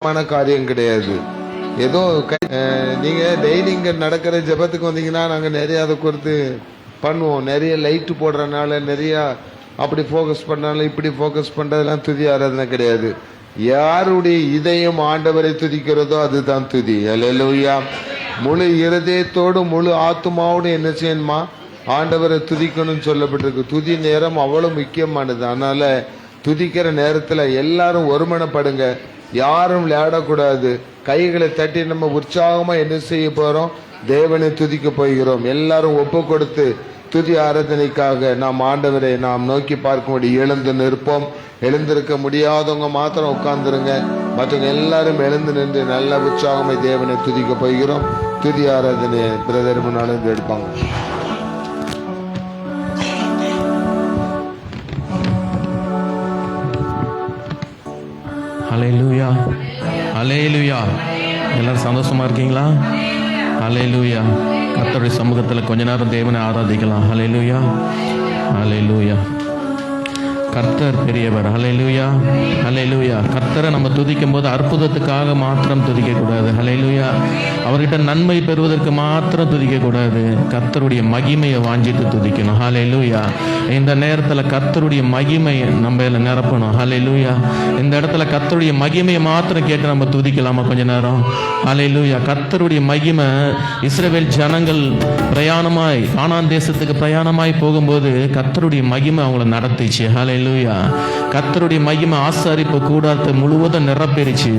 காரியம் கிடையாது. ஏதோ நீங்க டெய்லி இங்க நடக்கிற ஜெபத்துக்கு வந்தீங்கன்னா நாங்க நிறைய அதை குறித்து பண்ணுவோம். நிறைய லைட்டு போடுறதுனால நிறைய அப்படி ஃபோக்கஸ் பண்ணாலும் இப்படி ஃபோக்கஸ் பண்றதெல்லாம் துதி ஆராதனை கிடையாது. யாருடைய இதயம் ஆண்டவரை துதிக்கிறதோ அதுதான் துதி. அல்லேலூயா. முழு இருதயத்தோடு முழு ஆத்மாவோடு என்ன செய்யணுமா? ஆண்டவரை துதிக்கணும்னு சொல்லப்பட்டிருக்கு. துதி நேரம் அவ்வளவு முக்கியமானது. அதனால துதிக்கிற நேரத்தில் எல்லாரும் ஒருமனப்படுங்க. யாரும் விளையாடக்கூடாது. கைகளை தட்டி நம்ம உற்சாகமா என்ன செய்ய போறோம்? தேவனை துதிக்க போகிறோம். எல்லாரும் ஒப்பு கொடுத்து துதி ஆராதனைக்காக நாம் ஆண்டவரை நாம் நோக்கி பார்க்கும்படி எழுந்து நிற்போம். எழுந்திருக்க முடியாதவங்க மாத்திரம் உட்கார்ந்துருங்க. மற்றவங்க எல்லாரும் எழுந்து நின்று நல்ல உற்சாகமா தேவனை துதிக்க போகிறோம். துதி ஆராதனை பிரதர் முன்னாலும் எடுப்பாங்க. ஹல்லேலூயா, ஹல்லேலூயா. எல்லாரும் சந்தோஷமா இருக்கீங்களா? ஹல்லேலூயா. கர்த்தருடைய சமூகத்தில் கொஞ்ச நேரம் தேவனை ஆராதிக்கலாம். ஹல்லேலூயா, ஹல்லேலூயா. கர்த்தர் பெரியவர். ஹல்லேலூயா, ஹல்லேலூயா. கர்த்தரை நம்ம துதிக்கும் போது அற்புதத்துக்காக மாத்திரம் துதிக்க கூடாது. ஹல்லேலூயா. அவர்கிட்ட நன்மை பெறுவதற்கு மாத்திரம் துதிக்க கூடாது. கர்த்தருடைய மகிமையை வாஞ்சிட்டு துதிக்கணும். ஹல்லேலூயா. இந்த நேரத்தில் கர்த்தருடைய மகிமை நம்ம நிரப்பணும். ஹல்லேலூயா. இந்த இடத்துல கர்த்தருடைய மகிமையை மாத்திரம் கேட்டு நம்ம துதிக்கலாமா கொஞ்ச நேரம்? ஹல்லேலூயா. கர்த்தருடைய மகிமை இஸ்ரவேல் ஜனங்கள் பிரயாணமாய் கானான் தேசத்துக்கு பிரயாணமாய் போகும்போது கர்த்தருடைய மகிமை அவங்கள நடத்திச்சு. ஹல்லேலூயா. கர்த்தருடைய மகிமை ஆசாரிப்பு கூடாரத்தை முழுவதும் நிரப்பெரிச்சு.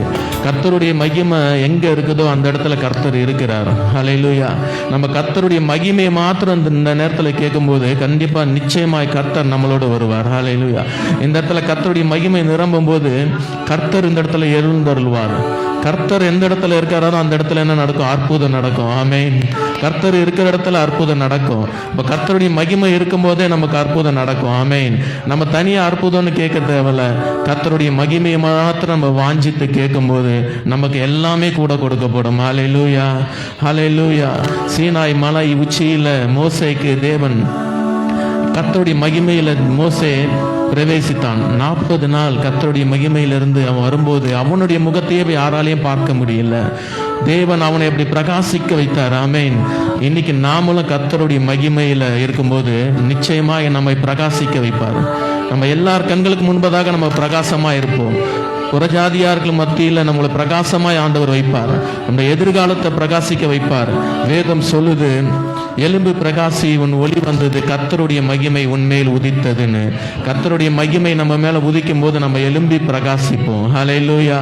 கர்த்தருடைய மகிமை எங்க இருக்குதோ அந்த இடத்துல கர்த்தர் இருக்கிறார். ஹல்லேலூயா. நம்ம கர்த்தருடைய மகிமையை மாத்திரம் இந்த நேரத்தில் கேட்கும்போது கண்டிப்பா நிச்சயமாய் கர்த்தர் நம்மளோட வருவார். ஹல்லேலூயா. இந்த இடத்துல கர்த்தருடைய மகிமை நிரம்பும் போது கர்த்தர் இந்த இடத்துல எழுந்தருள்வார். கர்த்தர் எந்த இடத்துல இருக்காரோ அந்த இடத்துல என்ன நடக்கும்? அற்புதம் நடக்கும். ஆமென். கர்த்தர் இருக்கிற இடத்துல அற்புதம் நடக்கும். இப்போ கர்த்தருடைய மகிமை இருக்கும் போதே நமக்கு அற்புதம் நடக்கும். ஆமென். நம்ம தனியாக அற்புதம்னு கேட்க தேவையில்ல. கர்த்தருடைய மகிமையை மாத்திரம் நம்ம வாஞ்சித்து கேட்கும்போது நமக்கு எல்லாமே கூட கொடுக்கப்படும். ஹல்லேலூயா, ஹல்லேலூயா. சீனாய் மலை உச்சியில் மோசேக்கு தேவன் கர்த்தருடைய மகிமையில் மோசே பிரவேசித்தான். 40 நாள் கர்த்தருடைய மகிமையிலிருந்து அவன் வரும்போது அவனுடைய முகத்தையே யாராலையும் பார்க்க முடியல. தேவன் அவனை எப்படி பிரகாசிக்க வைத்தார். ஆமென். இன்னைக்கு நாமளும் கர்த்தருடைய மகிமையில இருக்கும்போது நிச்சயமாக நம்மை பிரகாசிக்க வைப்பார். நம்ம எல்லார் கண்களுக்கு முன்பதாக நம்ம பிரகாசமா இருப்போம். புறஜாதியார்கள் மத்தியில் நம்மளை பிரகாசமாய் ஆண்டவர் வைப்பார். நம்ம எதிர்காலத்தை பிரகாசிக்க வைப்பார். வேதம் சொல்லுது, எலும்பு பிரகாசி உன் ஒளி வந்தது, கர்த்தருடைய மகிமை உன்மேல் உதித்ததுன்னு. கர்த்தருடைய மகிமை நம்ம மேல உதிக்கும் போது நம்ம எலும்பி பிரகாசிப்போம். ஹல்லேலூயா,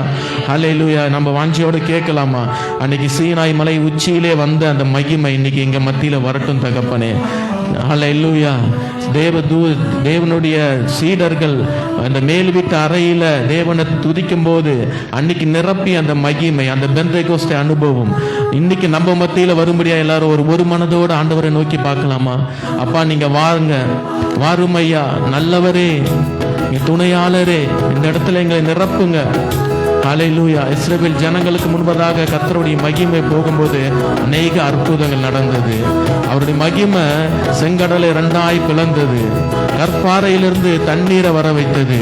ஹல்லேலூயா. நம்ம வாஞ்சியோடு கேட்கலாமா? அன்னைக்கு சீனாய் மலை உச்சியிலே வந்த அந்த மகிமை இன்னைக்கு எங்க மத்தியில வரட்டும் தகப்பனே. ஹல்லேலூயா. தேவனுடைய சீடர்கள் அந்த மேல் வீட்டு அறையில தேவனை துதிக்கும் போது அன்னைக்கு நிரப்பி அந்த மகிமை, அந்த பெந்தேகோஸ்தே அனுபவம் இன்னைக்கு நம்ம மத்தியில வரும்படியா எல்லாரும் ஒரு மனதோடு ஆண்டவரை நோக்கி பார்க்கலாமா? அப்பா நீங்க வாருங்க, வாரும் ஐயா, நல்லவரே, துணையாளரே, இந்த இடத்துல எங்களை நிரப்புங்க. ஹல்லேலூயா. இஸ்ரவேல் ஜனங்களுக்கு முன்பதாக கர்த்தருடைய மகிமை போகும்போது அநேக அற்புதங்கள் நடந்தது. அவருடைய மகிமை செங்கடலை 2ஆய் பிளந்தது. கற்பாறையிலிருந்து தண்ணீரை வர வைத்தது.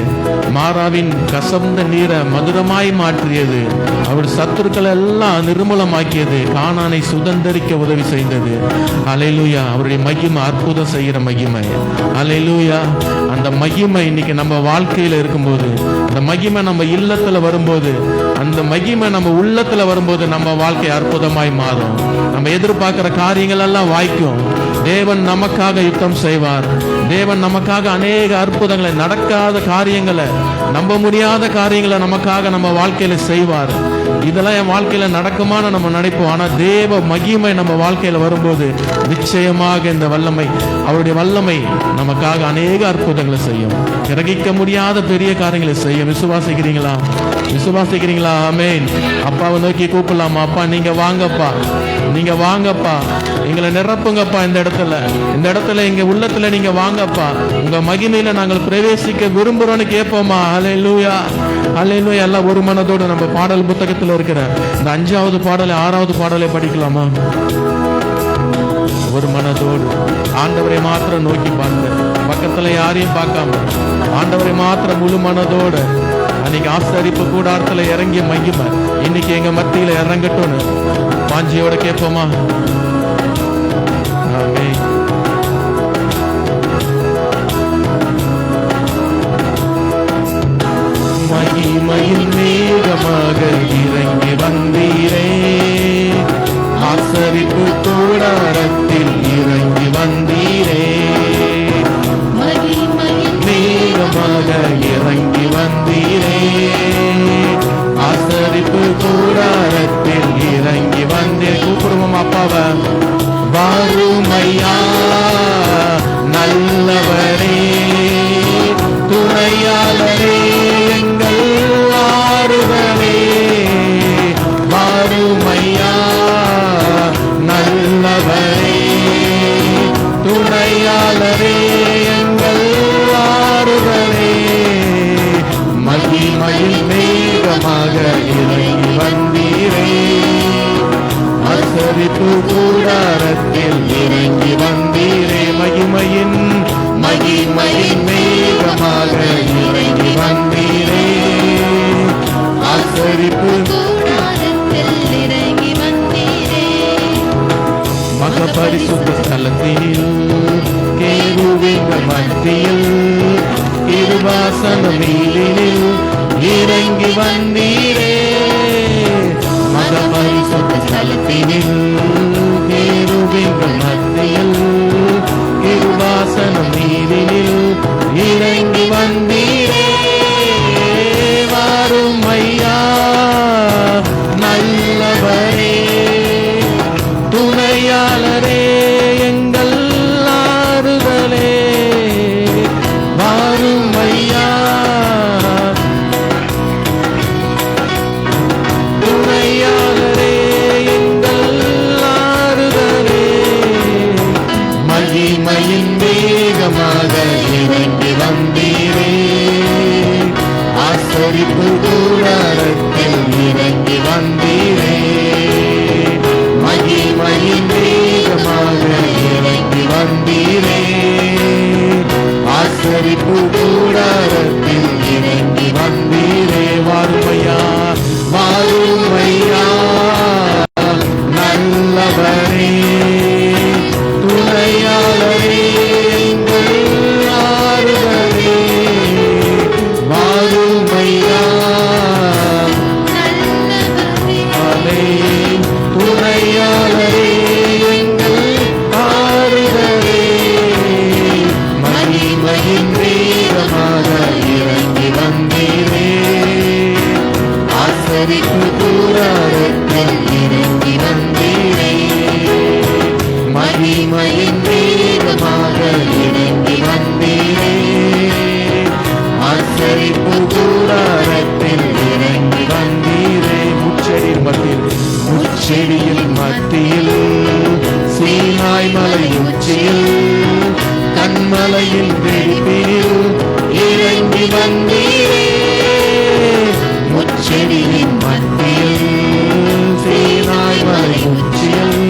மாறாவின் கசந்த நீரை மதுரமாய் மாற்றியது. அவருடைய சத்துருக்களை எல்லாம் நிர்மூலமாக்கியது. கானானை சுதந்தரிக்க உதவி செய்தது. ஹல்லேலூயா. அவருடைய மகிமை அற்புதம் செய்கிற மகிமை. ஹல்லேலூயா. அந்த மகிமை இன்னைக்கு நம்ம வாழ்க்கையில இருக்கும்போது, அந்த மகிமை நம்ம இல்லத்துல வரும்போது, அந்த மகிமை நம்ம உள்ளத்துல வரும்போது நம்ம வாழ்க்கை அற்புதமாய் மாறும். நம்ம எதிர்பார்க்கிற காரியங்கள் எல்லாம் வாய்க்கும். தேவன் நமக்காக யுத்தம் செய்வார். தேவன் நமக்காக அநேக அற்புதங்களை, நடக்காத காரியங்களை, நம்ப முடியாத காரியங்களை நமக்காக நம்ம வாழ்க்கையில செய்வார். இதெல்லாம் என் வாழ்க்கையில நடக்குமான்னு நம்ம நினைப்போம். ஆனா தேவ மகிமை நம்ம வாழ்க்கையில வரும்போது நிச்சயமாக இந்த வல்லமை, அவருடைய வல்லமை நமக்காக அநேக அற்புதங்களை செய்யும். கிரகிக்க முடியாத பெரிய காரியங்களை செய்யும். விசுவாசிக்கிறீங்களா? விசுவாசிக்கிறீங்களா? ஆமென். அப்பாவை நோக்கி கூப்பிடலாமா? அப்பா நீங்க வாங்கப்பா, நீங்க வாங்கப்பா, எங்களை நிரப்புங்கப்பா. இந்த இடத்துல எங்க உள்ளத்துல நீங்க வாங்கப்பா. உங்க மகிமையில நாங்கள் பிரவேசிக்க விரும்புறோம்னு கேட்போமா? ஹல்லேலூயா, ஹல்லேலூயா. எல்லாம் ஒரு மனதோடு நம்ம பாடல் புத்தகத்தில் இருக்கிற இந்த 5வது பாடலை 6வது பாடலை படிக்கலாமா? ஒரு மனதோடு ஆண்டவரை மாத்திரம் நோக்கி பார்த்து, பக்கத்துல யாரையும் பார்க்காம ஆண்டவரை மாத்திரம் முழு மனதோடு அன்னைக்கு ஆசரிப்பு கூடாரத்துல இறங்கி மகிமை இன்னைக்கு எங்க மத்தியில இறங்கட்டும்னு வாஞ்சியோட கேட்போமா? ஆமென். மகிமையின் மேகமாக இறங்கி வந்தீரே, ஆசரிப்பு கூடாரத்தில் இறங்கி வந்தீரே. மேகமாக இறங்கி வந்தீரே, ஆசரிப்பு கூடாரத்தில் இறங்கி வந்தே. கூப்பிடுவோம் அப்பாவை. வாருமையா நல்லவரே, துணையாளரே, எங்கள் ஆறுதலே. வாருமையா நல்லவரே, துணையாளரே, எங்கள் ஆறுதலே. மகிமையில் மேகமாக இறங்கி வந்தீரே, ஆசரிப்பு கூடாரத்தில் இறங்கி வந்தீரே. மகிமையின் மேகமாக இறங்கி வந்தீரே, ஆசரிப்பு கூடாரத்தில் இறங்கி வந்தீரே. மக பரிசுத்த ஸ்தலத்தில் கேருபீன்கள் மத்தியில் கிருபாசனம் மீதினில் இறங்கி வந்தீரே. மக பரிசுத்த ஸ்தலத்தினில் கேருபீன்கள் மத்தியில் கிருபாசனம் மீதினில் இறங்கி வந்தீரே. வாருமையா நல்லவரே, துணையாளரே, எங்கள் ஆறுதலே. வாருமையா துணையாளரே, எங்கள் ஆறுதலே. மகிமையின் வேகமாக இறங்கி வந்தீரே, ஆசரிப்பு கூடாரத்தில் இறங்கி வந்தீரே. மகிமையின் வேகமாக இறங்கி வந்தீரே, ஆசரிப்பு கூடாரத்தில் இறங்கி வந்தீரே. வாருமையா வாருமையா நல்லவரே, துணையாளரே, எங்கள் ஆறுதலே. வாருமையா துணையாளரே, எங்கள் ஆறுதலே. மகிமையின் வேகமாக இறங்கி வந்தீரே, ஆசரிப்பு கூடாரத்தில் இறங்கி வந்தீரே. மகிமையின் வேகமாக இறங்கி வந்தீரே, ஆசரிப்பு கூடாரத்தில் இறங்கி வந்தீரே. முச்செடியில் மத்தியில் சீனாய் மலை உச்சியில் கண்மலையில் வெடிப்பில் இறங்கி வந்தீரே. முச்செடியின் மத்தியில் சீனாய் மலை உச்சியில்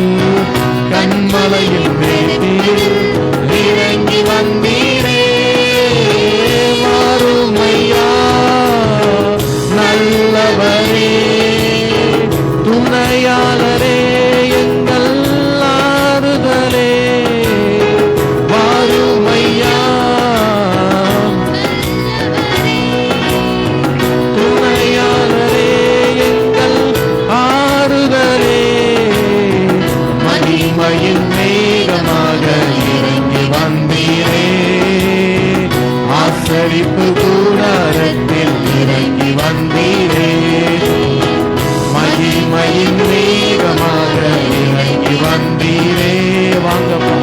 கண்மலையில் வெடிப்பில் இறங்கி வந்தீரே. வாருமையா நல்லவரே, துணையாளரே, எங்கள் ஆறுதலே. வாருமையா துணையாளரே, எங்கள் ஆறுதலே. மகிமையின் மேகமாக இறங்கி வந்தீரே, ஆசரிப்பு கூடாரத்தில் இறங்கி வந்தீரே. மகிமையின் மேகமாக இறங்கி வந்தீரே. வாங்கப்பா.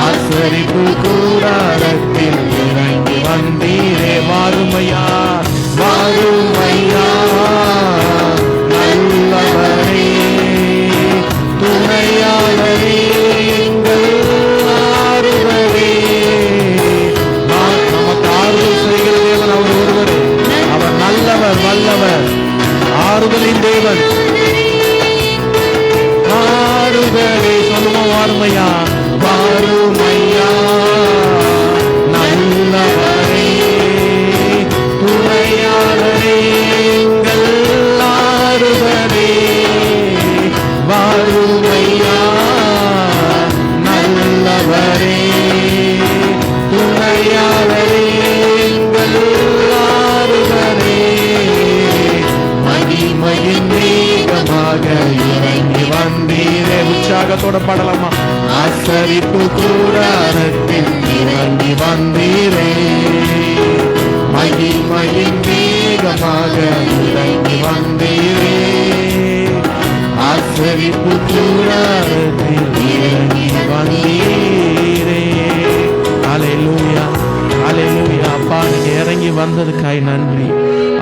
ஆசரிப்பு கூடாரத்தில் இறங்கி வந்தீரே. வாருமையா வாருமையா நல்லவரே, துணையாளரே, எங்கள் ஆறுதலே. நமக்கு ஆறுதல் செய்கிற தேவன் அவர் ஒருவரே. அவர் நல்லவர், வல்லவர், ஆறுதலின் தேவன். ஆறுதலே சொல்லுவோம். வாருமையா வாருமையா நல்லவரே, துணையாளரே, மகிமையின் மேகமாக இறங்கி வந்தீரே. உற்சாகத்தோட பாடலாமா? ஆசரிப்பு கூடாரத்தில் இறங்கி வந்தீரே. மகிமையின் மேகமாக இறங்கி வந்தீரே. ஆசரிப்பு கூடாரத்தில் இறங்கி வந்தீரே. அல்லேலூயா, அல்லேலூயா. அப்பா, நீங்க இறங்கி வந்ததுக்காய் நன்றி.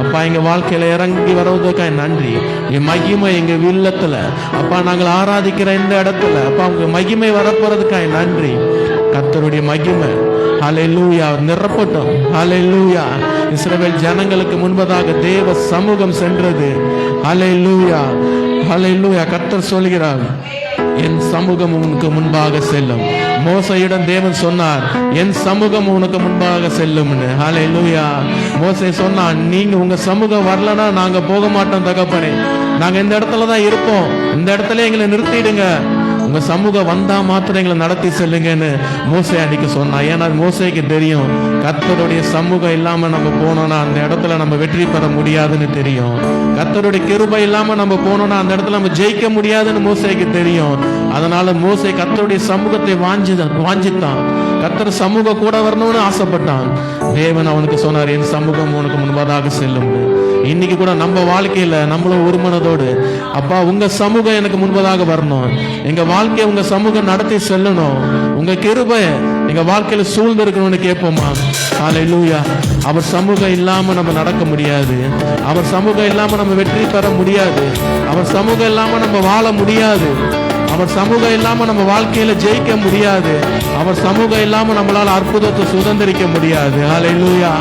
அப்பா, எங்க வாழ்க்கையில இறங்கி வருவதற்காக நன்றி. என் மகிமை எங்க இல்லத்துல அப்பா நாங்கள் ஆராதிக்கிற இந்த இடத்துல அப்பா உங்க மகிமை வரப்போறதுக்காக நன்றி. கர்த்தருடைய மகிமை ஹல்லேலூயா நிரப்பட்டும். ஹல்லேலூயா. இஸ்ரவேல் ஜனங்களுக்கு முன்பதாக தேவ சமூகம் சென்றது. ஹல்லேலூயா, ஹல்லேலூயா. கர்த்தர் சொல்கிறார், என் சமூகம் உனக்கு முன்பாக செல்லும். மோசையிடம் தேவன் சொன்னார், என் சமூகம் உனக்கு முன்பாக செல்லும்னு. ஹல்லேலூயா. மோசே சொன்னான், நீங்க உங்க சமூகம் வரலன்னா நாங்க போக மாட்டோம் தகப்பனே. நாங்க இந்த இடத்துல தான் இருப்போம். இந்த இடத்துல எங்களை நிறுத்திடுங்க. உங்க சமூகம் வந்தா மாத்திரம் எங்களை நடத்தி செல்லுங்கன்னு மோசே அன்னைக்கு சொன்னான். ஏன்னா மோசேக்கு தெரியும், கர்த்தருடைய சமூகம் இல்லாம நம்ம போனோம்னா அந்த இடத்துல நம்ம வெற்றி பெற முடியாதுன்னு தெரியும். கர்த்தருடைய கிருபை இல்லாம நம்ம போனோம்னா அந்த இடத்துல நம்ம ஜெயிக்க முடியாதுன்னு மோசேக்கு தெரியும். அதனால மோசே கர்த்தருடைய சமூகத்தை வாஞ்சித்தான். கர்த்தர் சமூகம் கூட வரணும்னு ஆசைப்பட்டான். தேவன் அவனுக்கு சொன்னார், என் சமூகம் உனக்கு முன்பதாக செல்லும். இன்னைக்கு கூட நம்ம வாழ்க்கையில நம்மளும் ஒரு மனதோடு, அப்பா உங்க சமூகம் எனக்கு முன்பதாக வரணும். எங்க வாழ்க்கையை உங்க சமூகம் நடத்தி செல்லணும். உங்க கிருபை எங்க வாழ்க்கையில சூழ்ந்து இருக்கணும்னு கேட்போமா? ஹல்லேலூயா. அவர் சமூகம் இல்லாம நம்ம நடக்க முடியாது. அவர் சமூகம் இல்லாம நம்ம வெற்றி பெற முடியாது. அவர் சமூகம் இல்லாம நம்ம வாழ முடியாது. அவர் சமூகம் இல்லாம நம்ம வாழ்க்கையில ஜெயிக்க முடியாது. அவர் சமூகம் இல்லாம நம்மளால அற்புதத்தை சுதந்திரிக்க முடியாது. ஹல்லேலூயா.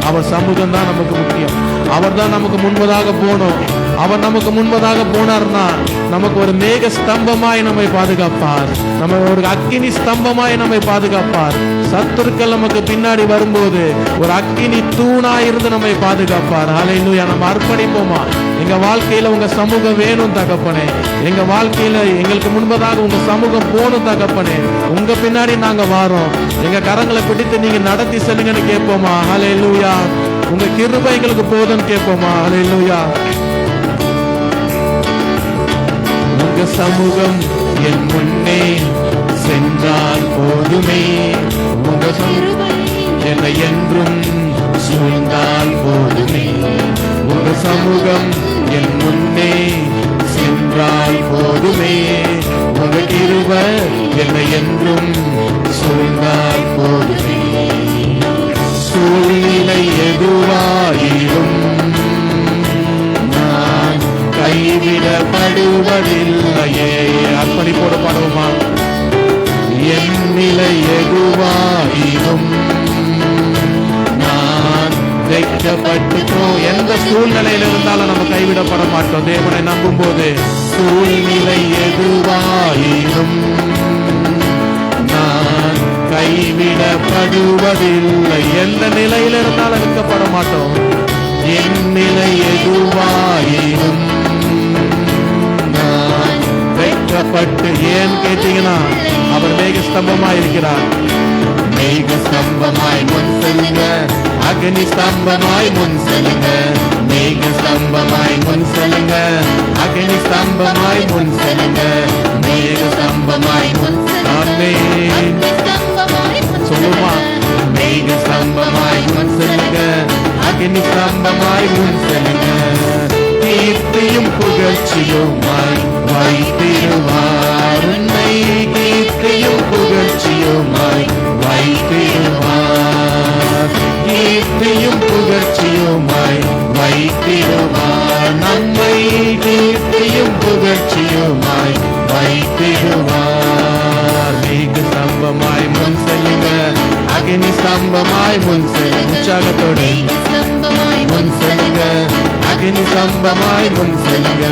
அவர் சமூகம் தான் நமக்கு முக்கியம். அவர் தான் நமக்கு முன்பதாக போனோம். அவர் நமக்கு முன்பதாக போனார்னா நமக்கு ஒரு மேக ஸ்தம்பமாய் நம்மை பாதுகாப்பார். நம்ம ஒரு அக்கினி ஸ்தம்பமாய் நம்மை பாதுகாப்பார். சத்துருக்கள் நமக்கு பின்னாடி வரும்போது ஒரு அக்கினி தூணாய் இருந்து நம்மை பாதுகாப்பார். ஹல்லேலூயா. நம்ம அர்ப்பணிப்போமா? எங்க வாழ்க்கையில உங்க சமூகம் வேணும் தகப்பனே. எங்க வாழ்க்கையில எங்களுக்கு முன்பதாக உங்க சமூகம் போகணும் தகப்பனே. உங்க பின்னாடி நாங்க வாரோம். எங்க கரங்களை பிடித்து நீங்க நடத்தி செல்லுங்கன்னு கேட்போமா? ஹல்லேலூயா. உங்க கிருபை எங்களுக்கு போதும்னு கேட்போமா? ஹல்லேலூயா. உங்க சமூகம் என் முன்னே சென்றால் போதுமே. உங்க கிருபை என்னை என்றும் சூழ்ந்தால் போதுமே. உங்க சமூகம் என் முன்னே சென்றால் போதுமே. உங்க கிருபை என்னை என்றும் சூழ்ந்தால் போதுமே. சூழ்நிலை எதுவாயிரும் நான் கைவிடப்படுவதில்லையே. அர்ப்பணிப்போடு பாடுவோமா? என் நிலை எதுவாயிரும் நான் வைக்கப்பட்டு எந்த சூழ்நிலையில இருந்தாலும் நம்ம கைவிடப்பட மாட்டோம். தேவனை நம்பும் போது சூழ்நிலை எதுவாயிரும் நான் கைவிடப்படுவதில்லை. எந்த நிலையில இருந்தாலும் வைக்கப்பட மாட்டோம். என் நிலை எதுவாயிரும் நான் வைக்கப்பட்டு. ஏன் கேட்டீங்கன்னா அவர் மேக ஸ்தம்பமாய் இருக்கிறார். மேக ஸ்தம்பமாய் முன் செல்லுங்க. அக்னி ஸ்தம்பமாய் முன் செல்லுங்க. மேக ஸ்தம்பமாய் முன் செல்லுங்க. அக்னி ஸ்தம்பமாய் முன் செல்லுங்க. மேக ஸ்தம்பமாய் முன் சொல்லுமா? மேக ஸ்தம்பமாய் முன் செல்லுங்க. அக்னி ஸ்தம்பமாய் முன் செல்லுங்க. கீர்த்தியும் புகழ்ச்சியுமாய் வைத்திடுவார். உன்னை கீர்த்தியும் புகழ்ச்சியுமாய் வைத்திடுவார். கீர்த்தியும் புகழ்ச்சியுமாய் வைத்திடுவார். நம்மை கீர்த்தியும் புகழ்ச்சியுமாய் வைத்திடுவார். மேக ஸ்தம்பமாய் முன் செல்லுங்க. அக்னி ஸ்தம்பமாய் முன் செல்லுங்க. உற்சாகத்தோடு முன் செல்லுங்க. அக்னி ஸ்தம்பமாய் முன் செல்லுங்க.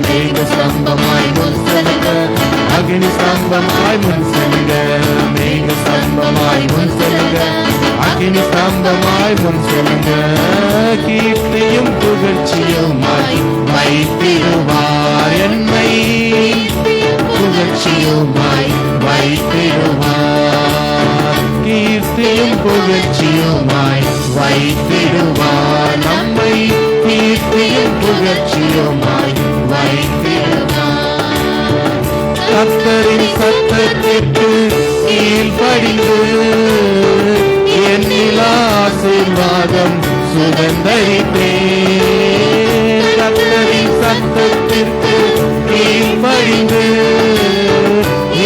மேக ஸ்தம்பமாய் முன் செல்லுங்க. அக்னி ஸ்தம்பமாய் முன் செல்லுங்க. மேக ஸ்தம்பமாய் முன் செல்லுங்க. அக்னி ஸ்தம்பமாய் முன் செல்லுங்க. கீர்த்தியும் புகழ்ச்சியுமாய் வைத்திடுவார். என்னை புகழ்ச்சியுமாய் வைத்திடுவார். கீர்த்தியும் புகழ்ச்சியுமாய் வைத்திடுவார். நம்மை கீர்த்தியும் புகழ்ச்சியுமாய் வைத்திடுவார். கர்த்தரின் சத்தத்திற்கு கீழ்ப்படிந்து என்னில் ஆசீர்வாதம் சுதந்தரித்தேன். கர்த்தரின் சத்தத்திற்கு கீழ்ப்படிந்து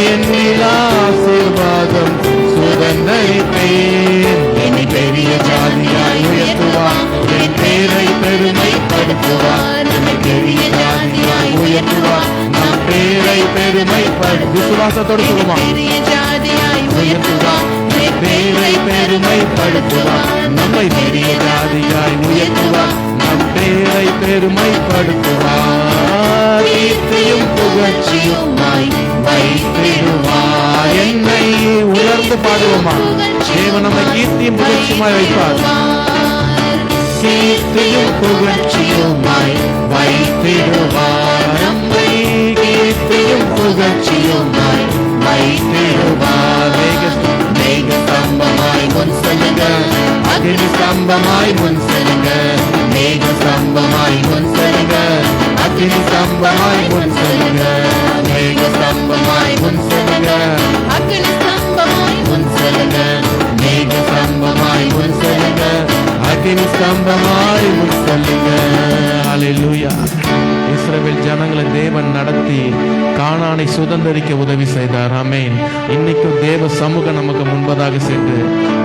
என்னில் ஆசீர்வாதம் சுதந்தரித்தேன். என்னை பெரிய ஜாதியாய் உயர்த்துவார், என் பேரை பெருமைப்படுத்துவார். என்னை பெரிய ஜாதியாய் உயர்த்துவார், நம் பேரை பெருமைப்படுத்துவார். விசுவாசத்தோடு சொல்லுமா, உயர்த்துவார், பேரை பெருமைப்படுத்துவார். நம்மை பெரிய ஜாதியாய் உயர்த்துவார், நம் பேரை பெருமைப்படுத்துவார். கீர்த்தியும் புகழ்ச்சியுமாய் வைத்திடுவார். என்னை உயர்ந்து பாடுவோமா, தேவன் நம்மை கீர்த்தியும் புகழ்ச்சியுமாய் வைப்பார். கீர்த்தியும் புகழ்ச்சியுமாய் வைத்திடுவார். நம்மை கீர்த்தியும் புகழ்ச்சியுமாய் வைத்திடுவார். மேக ஸ்தம்பமாய் முன் செல்லுங்க, அக்னி ஸ்தம்பமாய் முன் செல்லுங்க. மேக ஸ்தம்பமாய் முன் செல்லுங்க, அக்னி ஸ்தம்பமாய் முன் செல்லுங்க. மேக ஸ்தம்பமாய் முன் செல்லுங்க, அக்னி ஸ்தம்பமாய் முன் செல்லுங்க. மேக ஸ்தம்பமாய் முன் செல்லுங்க, அக்னி ஸ்தம்பமாய் முன் செல்லுங்க. ஹல்லேலூயா. இஸ்ரவேல் ஜனங்களை தேவன் நடத்தி கானானை சுதந்தரிக்க உதவி செய்தார். ஆமென். இன்னைக்கும் தேவ சமூகம் நமக்கு முன்பதாக சென்று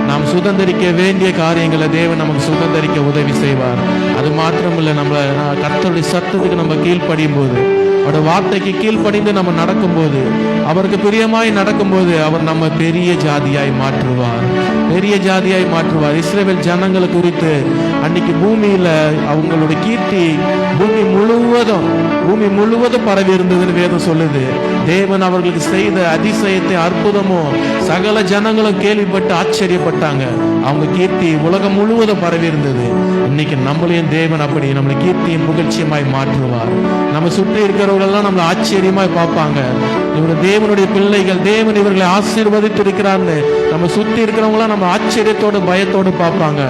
நாம் சுதந்தரிக்க வேண்டிய காரியங்களை தேவன் நமக்கு சுதந்தரிக்க உதவி செய்வார். அது மாத்திரமில்லை, நம்மளை கர்த்தருடைய சத்தத்துக்கு நம்ம கீழ்ப்படியும் போது, அவருடைய வார்த்தைக்கு கீழ்ப்படிந்து நம்ம நடக்கும்போது, அவருக்கு பிரியமாய் நடக்கும்போது, அவர் நம்ம பெரிய ஜாதியாய் மாற்றுவார், பெரிய ஜாதியாய் மாற்றுவார். இஸ்ரவேல் ஜனங்களை குறித்து அன்னைக்கு பூமியில அவங்களுடைய கீர்த்தி பூமி முழுவதும் பரவி இருந்ததுன்னு வேதம் சொல்லுது. தேவன் அவர்களுக்கு செய்த அதிசயத்தை, அற்புதமோ சகல ஜனங்களும் கேள்விப்பட்டு ஆச்சரியப்பட்டாங்க. அவங்க கீர்த்தி உலகம் முழுவதும் பரவி இருந்தது. இன்னைக்கு நம்மளையும் தேவன் அப்படி நம்மளை கீர்த்தியும் புகழ்ச்சியுமாய் மாற்றுவார். நம்ம சுற்றி இருக்கிறவர்கள்லாம் நம்மளை ஆச்சரியமாய் பார்ப்பாங்க. இவங்க தேவனுடைய பிள்ளைகள், தேவன் இவர்களை ஆசீர்வதித்து இருக்கிறான்னு நம்ம சுற்றி இருக்கிறவங்களாம் நம்ம ஆச்சரியத்தோடு பயத்தோடு பார்ப்பாங்க.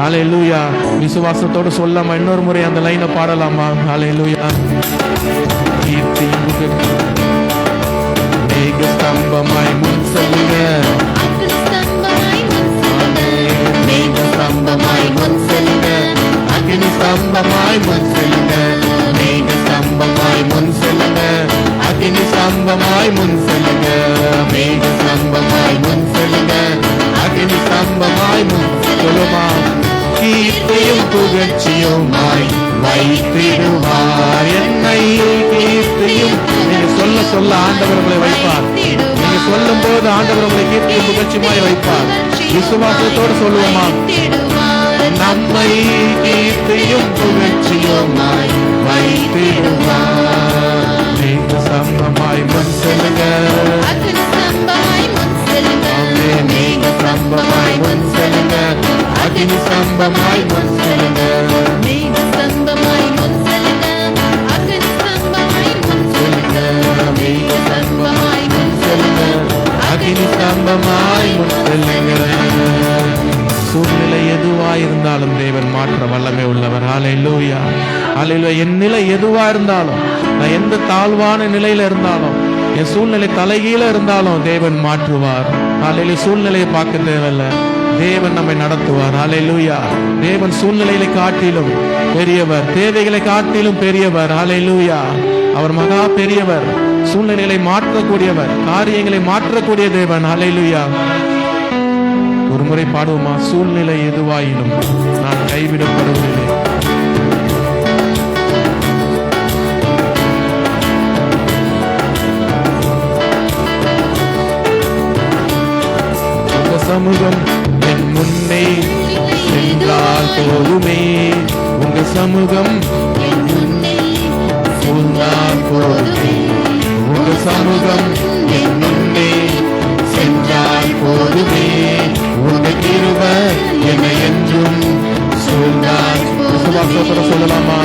ஹல்லேலூயா. விசுவாசத்தோடு சொல்லாமா? இன்னொரு முறை அந்த லைனை பாடலாமா? ஹல்லேலூயா. கீர்த்தியும் புகழ்ச்சி மேக ஸ்தம்பமாய் முன் செல்லுங்க, மேக ஸ்தம்பமாய் முன் செல்லுங்க, அக்னி ஸ்தம்பமாய் முன் செல்லுங்க. மேக ஸ்தம்பமாய் முன் செல்லுங்க, அக்னி ஸ்தம்பமாய் முன் செல்லுங்க. மேக ஸ்தம்பமாய் முன் செல்லுங்க, அக்னி ஸ்தம்பமாய் முன் சொல்லுமா. கீர்த்தியும் புகழ்ச்சியுமாய் வைத்திடுவார். என்னை கீர்த்தியும் நீங்க சொல்ல சொல்ல ஆண்டவர் உங்களை வைப்பார். நீங்க சொல்லும் போது ஆண்டவர் உங்களை கீர்த்தியும் புகழ்ச்சியுமாய் வைப்பார். விசுவாசத்தோடு சொல்லுவோமா, நம்மை கீர்த்தியும் புகழ்ச்சியுமாய் வைத்திடுவார். மேக ஸ்தம்பமாய் முன் செல்லுங்க, மேக ஸ்தம்பமாய் முன் செல்லுங்க, அக்னி ஸ்தம்பமாய் முன் செல்லுங்க. மேக ஸ்தம்பமாய் முன் செல்லுங்க, அக்னி ஸ்தம்பமாய் முன் செல்லுங்க. மேக ஸ்தம்பமாய் முன் செல்லுங்க, அக்னி ஸ்தம்பமாய் முன் செல்லுங்க. சூழ்நிலை எதுவாக இருந்தாலும் தேவன் மாற்ற வல்லமை உள்ளவர். ஹல்லேலூயா. ஹல்லேலூயா. என் நிலை எதுவா இருந்தாலும், நான் எந்த தாழ்வான நிலையில இருந்தாலும், என் சூழ்நிலை தலைகீழ இருந்தாலும் தேவன் மாற்றுவார். ஹல்லேலூயா. சூழ்நிலையை பார்க்க தேவையில்லை, தேவன் நம்மை நடத்துவார். ஹல்லேலூயா. தேவன் சூழ்நிலைகளை காட்டிலும் பெரியவர், தேவைகளை காட்டிலும் பெரியவர். ஹல்லேலூயா. அவர் மகா பெரியவர், சூழ்நிலைகளை மாற்றக்கூடியவர், காரியங்களை மாற்றக்கூடிய தேவன். ஹல்லேலூயா. ஒரு முறை பாடுவோமா? சூழ்நிலை எதுவாயினும் நான் கைவிடப்படுவதில்லை. சமூகம் என் முன்னே சென்றால் போதுமே, உங்க சமூகம் என் முன்னே சென்றால் போதுமே, உங்க சமூகம் என் முன்னே சென்றால் போதுமே, உங்க கிருபை என்னை என்றும் சூழ்ந்தால். விசுவாசத்தோட சொல்லலாமா?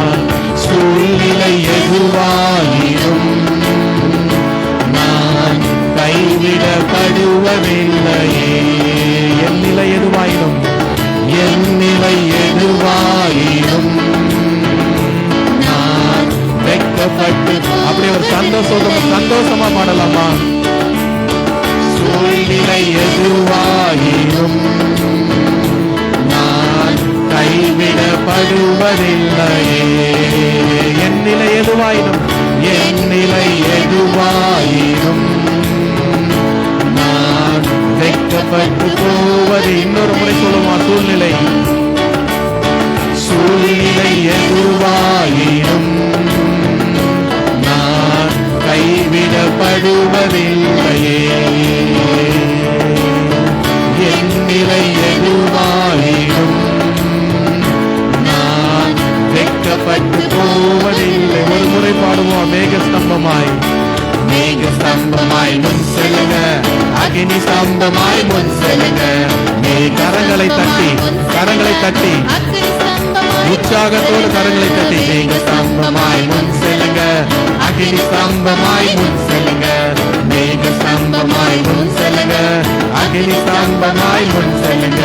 சூழ்நிலை எதுவாயினும் நான் கைவிடப்படுவதில்லையே. என் நிலை எதுவாயினும், என் நிலை எதுவாயினும் நான் வெட்கப்பட்டு அப்படி ஒரு சந்தோஷமா பாடலாமா? சூழ்நிலை எதுவாயினும் நான் கைவிடப்படுவதில்லையே. என் நிலை எதுவாயினும், என் நிலை எதுவாயினும் நான் வெட்கப்பட்டு போவது. இன்னொரு முறை சொல்லுமா? சூழ்நிலை எதுவாயினும் நான் கைவிடப்படுவதில்லையே. என் நிலை எதுவாயினும் நான் வெட்கப்பட்டு போவதில்லை. ஒரு முறை பாடுவோம். மேகஸ்தம்பமாய் முன் செல்லுங்க, அக்னி ஸ்தம்பமாய் முன் செல்லுங்க. நீ கரங்களை தட்டி உற்சாகத்தோடு கரங்களை தட்டி மேக ஸ்தம்பமாய் முன் செல்லுங்க, அக்னி ஸ்தம்பமாய் முன் செல்லுங்க. மேக ஸ்தம்பமாய் முன் செல்லுங்க, அக்னி ஸ்தம்பமாய் முன் செல்லுங்க.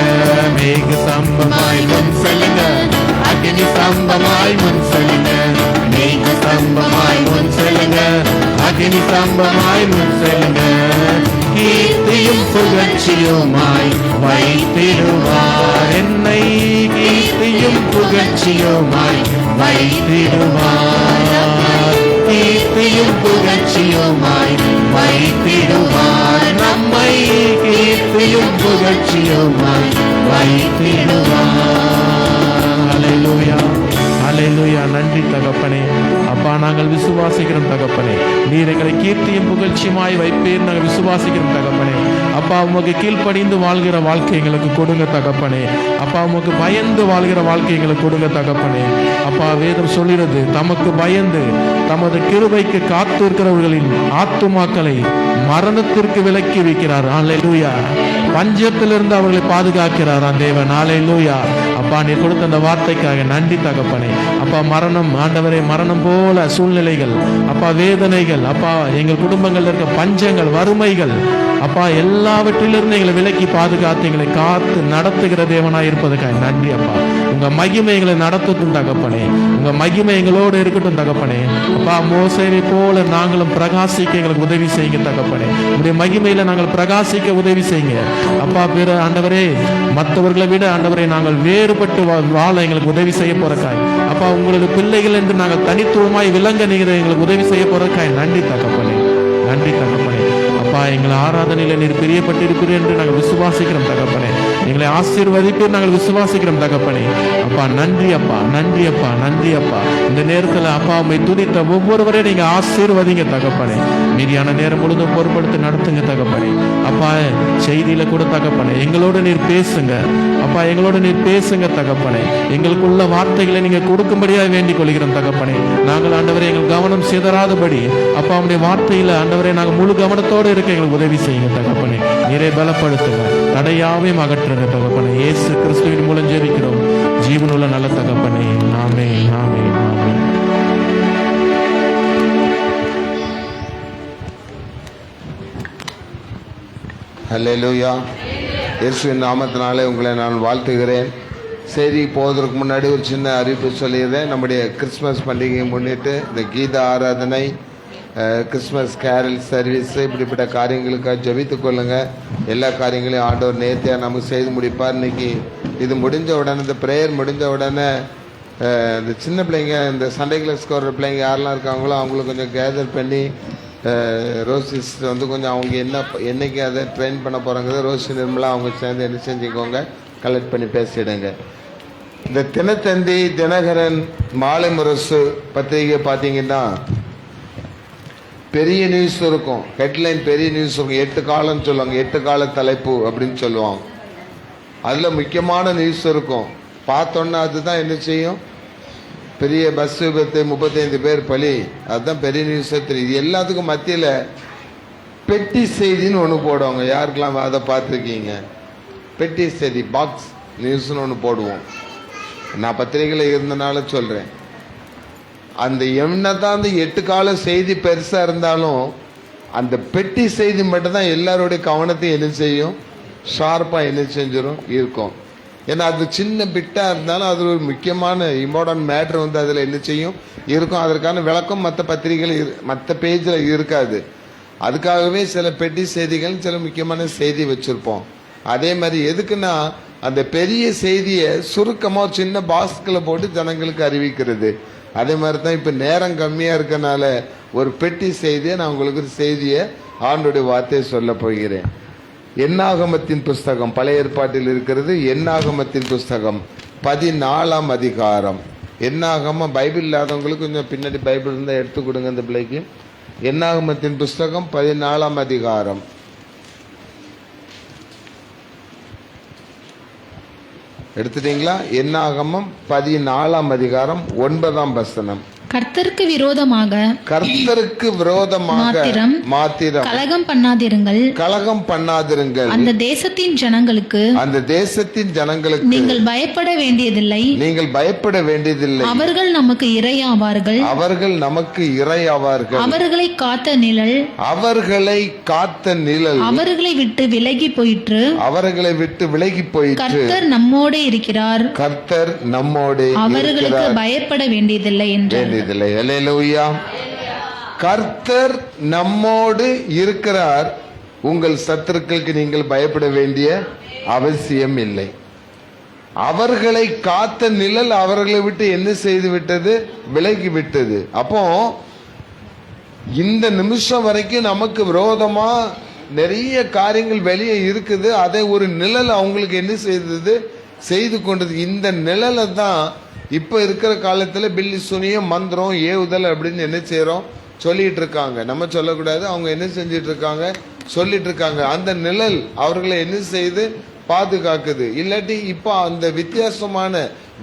மேக ஸ்தம்பமாய் முன் செல்லுங்க, அக்னி ஸ்தம்பமாய் முன் செல்லுங்க. மேக ஸ்தம்பமாய் முன் செல்லுங்க, அக்னி ஸ்தம்பமாய் முன் செல்லுங்க. கீர்த்தியும் புகழ்ச்சியுமாய் வைத்திடுவார் என்னை, கீர்த்தியும் புகழ்ச்சியுமாய் வைத்திடுவார். கீர்த்தியும் புகழ்ச்சியுமாய் வைத்திடுவார் நம்மை, கீர்த்தியும் புகழ்ச்சியுமாய் வைத்திடுவார். ஹல்லேலூயா, ஹல்லேலூயா. நன்றி தகப்பனே. அப்பா, நாங்கள் விசுவாசிக்கிறோம் தகப்பனே. நீர் எங்களை கீர்த்தியும் புகழ்ச்சியுமாய் வைப்பீர். நாங்கள் விசுவாசிக்கிறோம் தகப்பனே. அப்பா, உமக்கு கீழ்ப்படிந்து வாழ்கிற வாழ்க்கை எங்களுக்கு கொடுங்க தகப்பனே. அப்பா, உமக்கு பயந்து வாழ்கிற வாழ்க்கை எங்களுக்கு கொடுங்க தகப்பனே. அப்பா, வேதம் சொல்கிறது, தமக்கு பயந்து தமது கிருபைக்கு காத்து இருக்கிறவர்களின் ஆத்துமாக்களை மரணத்திற்கு விலக்கி வைக்கிறார். ஹல்லேலூயா. பஞ்சத்திலிருந்து அவர்களை பாதுகாக்கிறார் தேவன். ஹல்லேலூயா. அப்பா, நீ கொடுத்த அந்த வார்த்தைக்காக நன்றி தகப்பனே. அப்பா, மரணம் ஆண்டவரே, மரணம் போல சூழ்நிலைகள், அப்பா, வேதனைகள், அப்பா, எங்கள் குடும்பங்கள் இருக்க பஞ்சங்கள், வறுமைகள், அப்பா, எல்லாவற்றிலிருந்து எங்களை விலக்கி பாதுகாத்து எங்களை காத்து நடத்துகிற தேவனாய் இருப்பதுக்காக நன்றி அப்பா. உங்க மகிமை எங்களை நடத்தட்டும் தகப்பனே. உங்க மகிமை எங்களோடு இருக்கட்டும் தகப்பனே. அப்பா, மோசேவை போல நாங்களும் பிரகாசிக்க எங்களுக்கு உதவி செய்யுங்க தகப்பனே. உங்களுடைய மகிமையில நாங்கள் பிரகாசிக்க உதவி செய்யுங்க அப்பா. பிற ஆண்டவரே, மற்றவர்களை விட ஆண்டவரே நாங்கள் வேறுபட்டு வாழ எங்களுக்கு உதவி செய்ய போறக்காய் அப்பா. உங்களது பிள்ளைகள் என்று நாங்கள் தனித்துவமாய் விளங்க நீங்க எங்களுக்கு உதவி செய்ய போறக்காய் நன்றி தகப்பனே. நன்றி தகப்பனே. அப்பா, எங்களை ஆராதனையில் நீர் பிரியப்பட்டிருக்கிறீர் என்று நாங்கள் விசுவாசிக்கிறோம் தகப்பனே. எங்களை ஆசீர்வதிப்பீர் நாங்கள் விசுவாசிக்கிறோம் தகப்பனே. அப்பா, நன்றி அப்பா, நன்றி அப்பா, நன்றி அப்பா. இந்த நேரத்தில் அப்பா, உம்மை துதித்த ஒவ்வொருவரையும் நீங்க ஆசீர்வதிங்க தகப்பனே. மீதியான நேரம் முழுதும் பொறுப்படுத்தி நடத்துங்க தகப்பனே. அப்பா, செய்தியில கூட தகப்பனே எங்களோட நீர் பேசுங்க அப்பா, எங்களோட நீர் பேசுங்க தகப்பனே. எங்களுக்குள்ள வார்த்தைகளை நீங்க கொடுக்கும்படியாக வேண்டிக் கொள்கிறோம் தகப்பனே. நாங்கள் ஆண்டவரே எங்கள் கவனம் சிதறாதபடி அப்பா, உடைய வார்த்தையில ஆண்டவரே நாங்கள் முழு கவனத்தோடு இருக்க எங்களுக்கு உதவி செய்யுங்க தகப்பனே. நீரை பலப்படுத்துங்க, தடையாவையும் அகற்றுங்க தகப்பனே. இயேசு கிறிஸ்துவின் மூலம் ஜெபிக்கிறோம் ஜீவனுள்ள நல்ல தகப்பனே. ஆமென், ஆமென், ஆமென். ஹல்லேலூயா. இயேசுவின் நாமத்தினாலே உங்களை நான் வாழ்த்துகிறேன். சரி, போவதற்கு முன்னாடி ஒரு சின்ன அறிவிப்பு சொல்லிடுறேன். நம்முடைய கிறிஸ்மஸ் பண்டிகையை முன்னிட்டு இந்த கீத ஆராதனை, கிறிஸ்மஸ் கேரல் சர்வீஸ், இப்படிப்பட்ட காரியங்களுக்காக ஜெபித்து கொள்ளுங்க. எல்லா காரியங்களையும் ஆண்டவர் நேர்த்தியாக நமக்கு செய்து முடிப்பார். இன்னைக்கு இது முடிஞ்ச உடனே, இந்த ப்ரேயர் முடிஞ்ச உடனே இந்த சின்ன பிள்ளைங்க, இந்த சண்டே கிளாஸ்க்கு வர்ற பிள்ளைங்க யாரெல்லாம் இருக்காங்களோ அவங்களுக்கு கொஞ்சம் கேதர் பண்ணி ரோசிஸ் வந்து கொஞ்சம் அவங்க என்னைக்கு அதை ட்ரெயின் பண்ண போகிறாங்க, ரோசி நிர்மலா அவங்க சேர்ந்து என்ன செஞ்சுக்கோங்க, கலெக்ட் பண்ணி பேசிடுங்க. இந்த தினத்தந்தி, தினகரன், மாலை முரசு பத்திரிகை பார்த்தீங்கன்னா பெரிய நியூஸ் இருக்கும், ஹெட்லைன் பெரிய நியூஸ் இருக்கும். 8 காலம்னு சொல்லுவாங்க, 8 கால தலைப்பு அப்படின்னு சொல்லுவாங்க. அதில் முக்கியமான நியூஸ் இருக்கும். பார்த்தோன்னா அதுதான் என்ன செய்யும், பெரிய பஸ் விபத்து, 35 பேர் பலி, அதுதான் பெரிய நியூஸாக தெரியுது. எல்லாத்துக்கும் மத்தியில் பெட்டி செய்தின்னு ஒன்று போடுவாங்க. யாருக்கெல்லாம் அதை பார்த்துருக்கீங்க? பெட்டி செய்தி, பாக்ஸ் நியூஸ்னு ஒன்று போடுவோம். நான் பத்திரிகையில் இருந்தனால சொல்கிறேன். அந்த என்னதான் அந்த 8 கால செய்தி பெருசாக இருந்தாலும் அந்த பெட்டி செய்தி மட்டும்தான் எல்லாருடைய கவனத்தையும் என்ன செய்யும், ஷார்ப்பாக என்ன செஞ்சிடும் இருக்கும். ஏன்னா அது சின்ன பிட்டா இருந்தாலும் அது ஒரு முக்கியமான இம்பார்ட்டன்ட் மேட்ரு வந்து அதுல என்ன செய்யும் இருக்கும். அதற்கான விளக்கம் மற்ற பத்திரிகைகள் மற்ற பேஜ்ல இருக்காது. அதுக்காகவே சில பெட்டி செய்திகள் சில முக்கியமான செய்தி வச்சிருப்போம். அதே மாதிரி எதுக்குன்னா அந்த பெரிய செய்தியை சுருக்கமா ஒரு சின்ன பாஸ்கில் போட்டு ஜனங்களுக்கு அறிவிக்கிறது. அதே மாதிரி தான் இப்ப நேரம் கம்மியா இருக்கனால ஒரு பெட்டி செய்தியை நான் உங்களுக்கு ஒரு செய்தியை ஆண்டுடைய வார்த்தையை சொல்ல போகிறேன். என்னாகமத்தின் புஸ்தகம் பழைய ஏற்பாட்டில் இருக்கிறது. என்னாகமத்தின் புஸ்தகம் 14ஆம் அதிகாரம். என்னாகமம் பைபிள் இல்லாதவங்களுக்கு கொஞ்சம் பின்னாடி பைபிள் இருந்தால் எடுத்து கொடுங்க இந்த பிள்ளைக்கு. என்னாகமத்தின் புஸ்தகம் 14ஆம் அதிகாரம். எடுத்துட்டீங்களா? என்னாகமம் 14ஆம் அதிகாரம் 9ஆம் வசனம். கர்த்தருக்கு விரோதமாக மாத்திரம் கலகம் பண்ணாதிருங்கள். அந்த தேசத்தின் ஜனங்களுக்கு நீங்கள் பயப்பட வேண்டியதில்லை. அவர்கள் நமக்கு இரையாவார்கள். அவர்களை காத்த நிழல் அவர்களை விட்டு விலகி போயிற்று. கர்த்தர் நம்மோடே இருக்கிறார். அவர்களுக்கு பயப்பட வேண்டியதில்லை என்றார். கர்த்தர் நம்மோடு இருக்கிறார். உங்கள் சத்துருக்களுக்கு நீங்கள் பயப்பட வேண்டிய அவசியம் இல்லை. அவர்களை காத்த நிழல் அவர்களை விட்டு என்ன செய்து விட்டது? விலகி விட்டது. அப்போ இந்த நிமிஷம் வரைக்கும் நமக்கு விரோதமா நிறைய காரியங்கள் வெளியே இருக்குது. அதை ஒரு நிழல் அவங்களுக்கு என்ன செய்தது? செய்து கொண்டது. இந்த நிழலை தான் இப்ப இருக்கிற காலத்துல பில்லி சுனியம் மந்திரம் ஏவுதல் அப்படின்னு என்ன செய்யறோம் சொல்லிட்டு இருக்காங்க. நம்ம சொல்லக்கூடாது, அவங்க என்ன செஞ்சிட்டு இருக்காங்க சொல்லிட்டு இருக்காங்க. அந்த நிழல் அவர்களை என்ன செய்து பாதுகாக்குது. இல்லாட்டி இப்ப அந்த வித்தியாசமான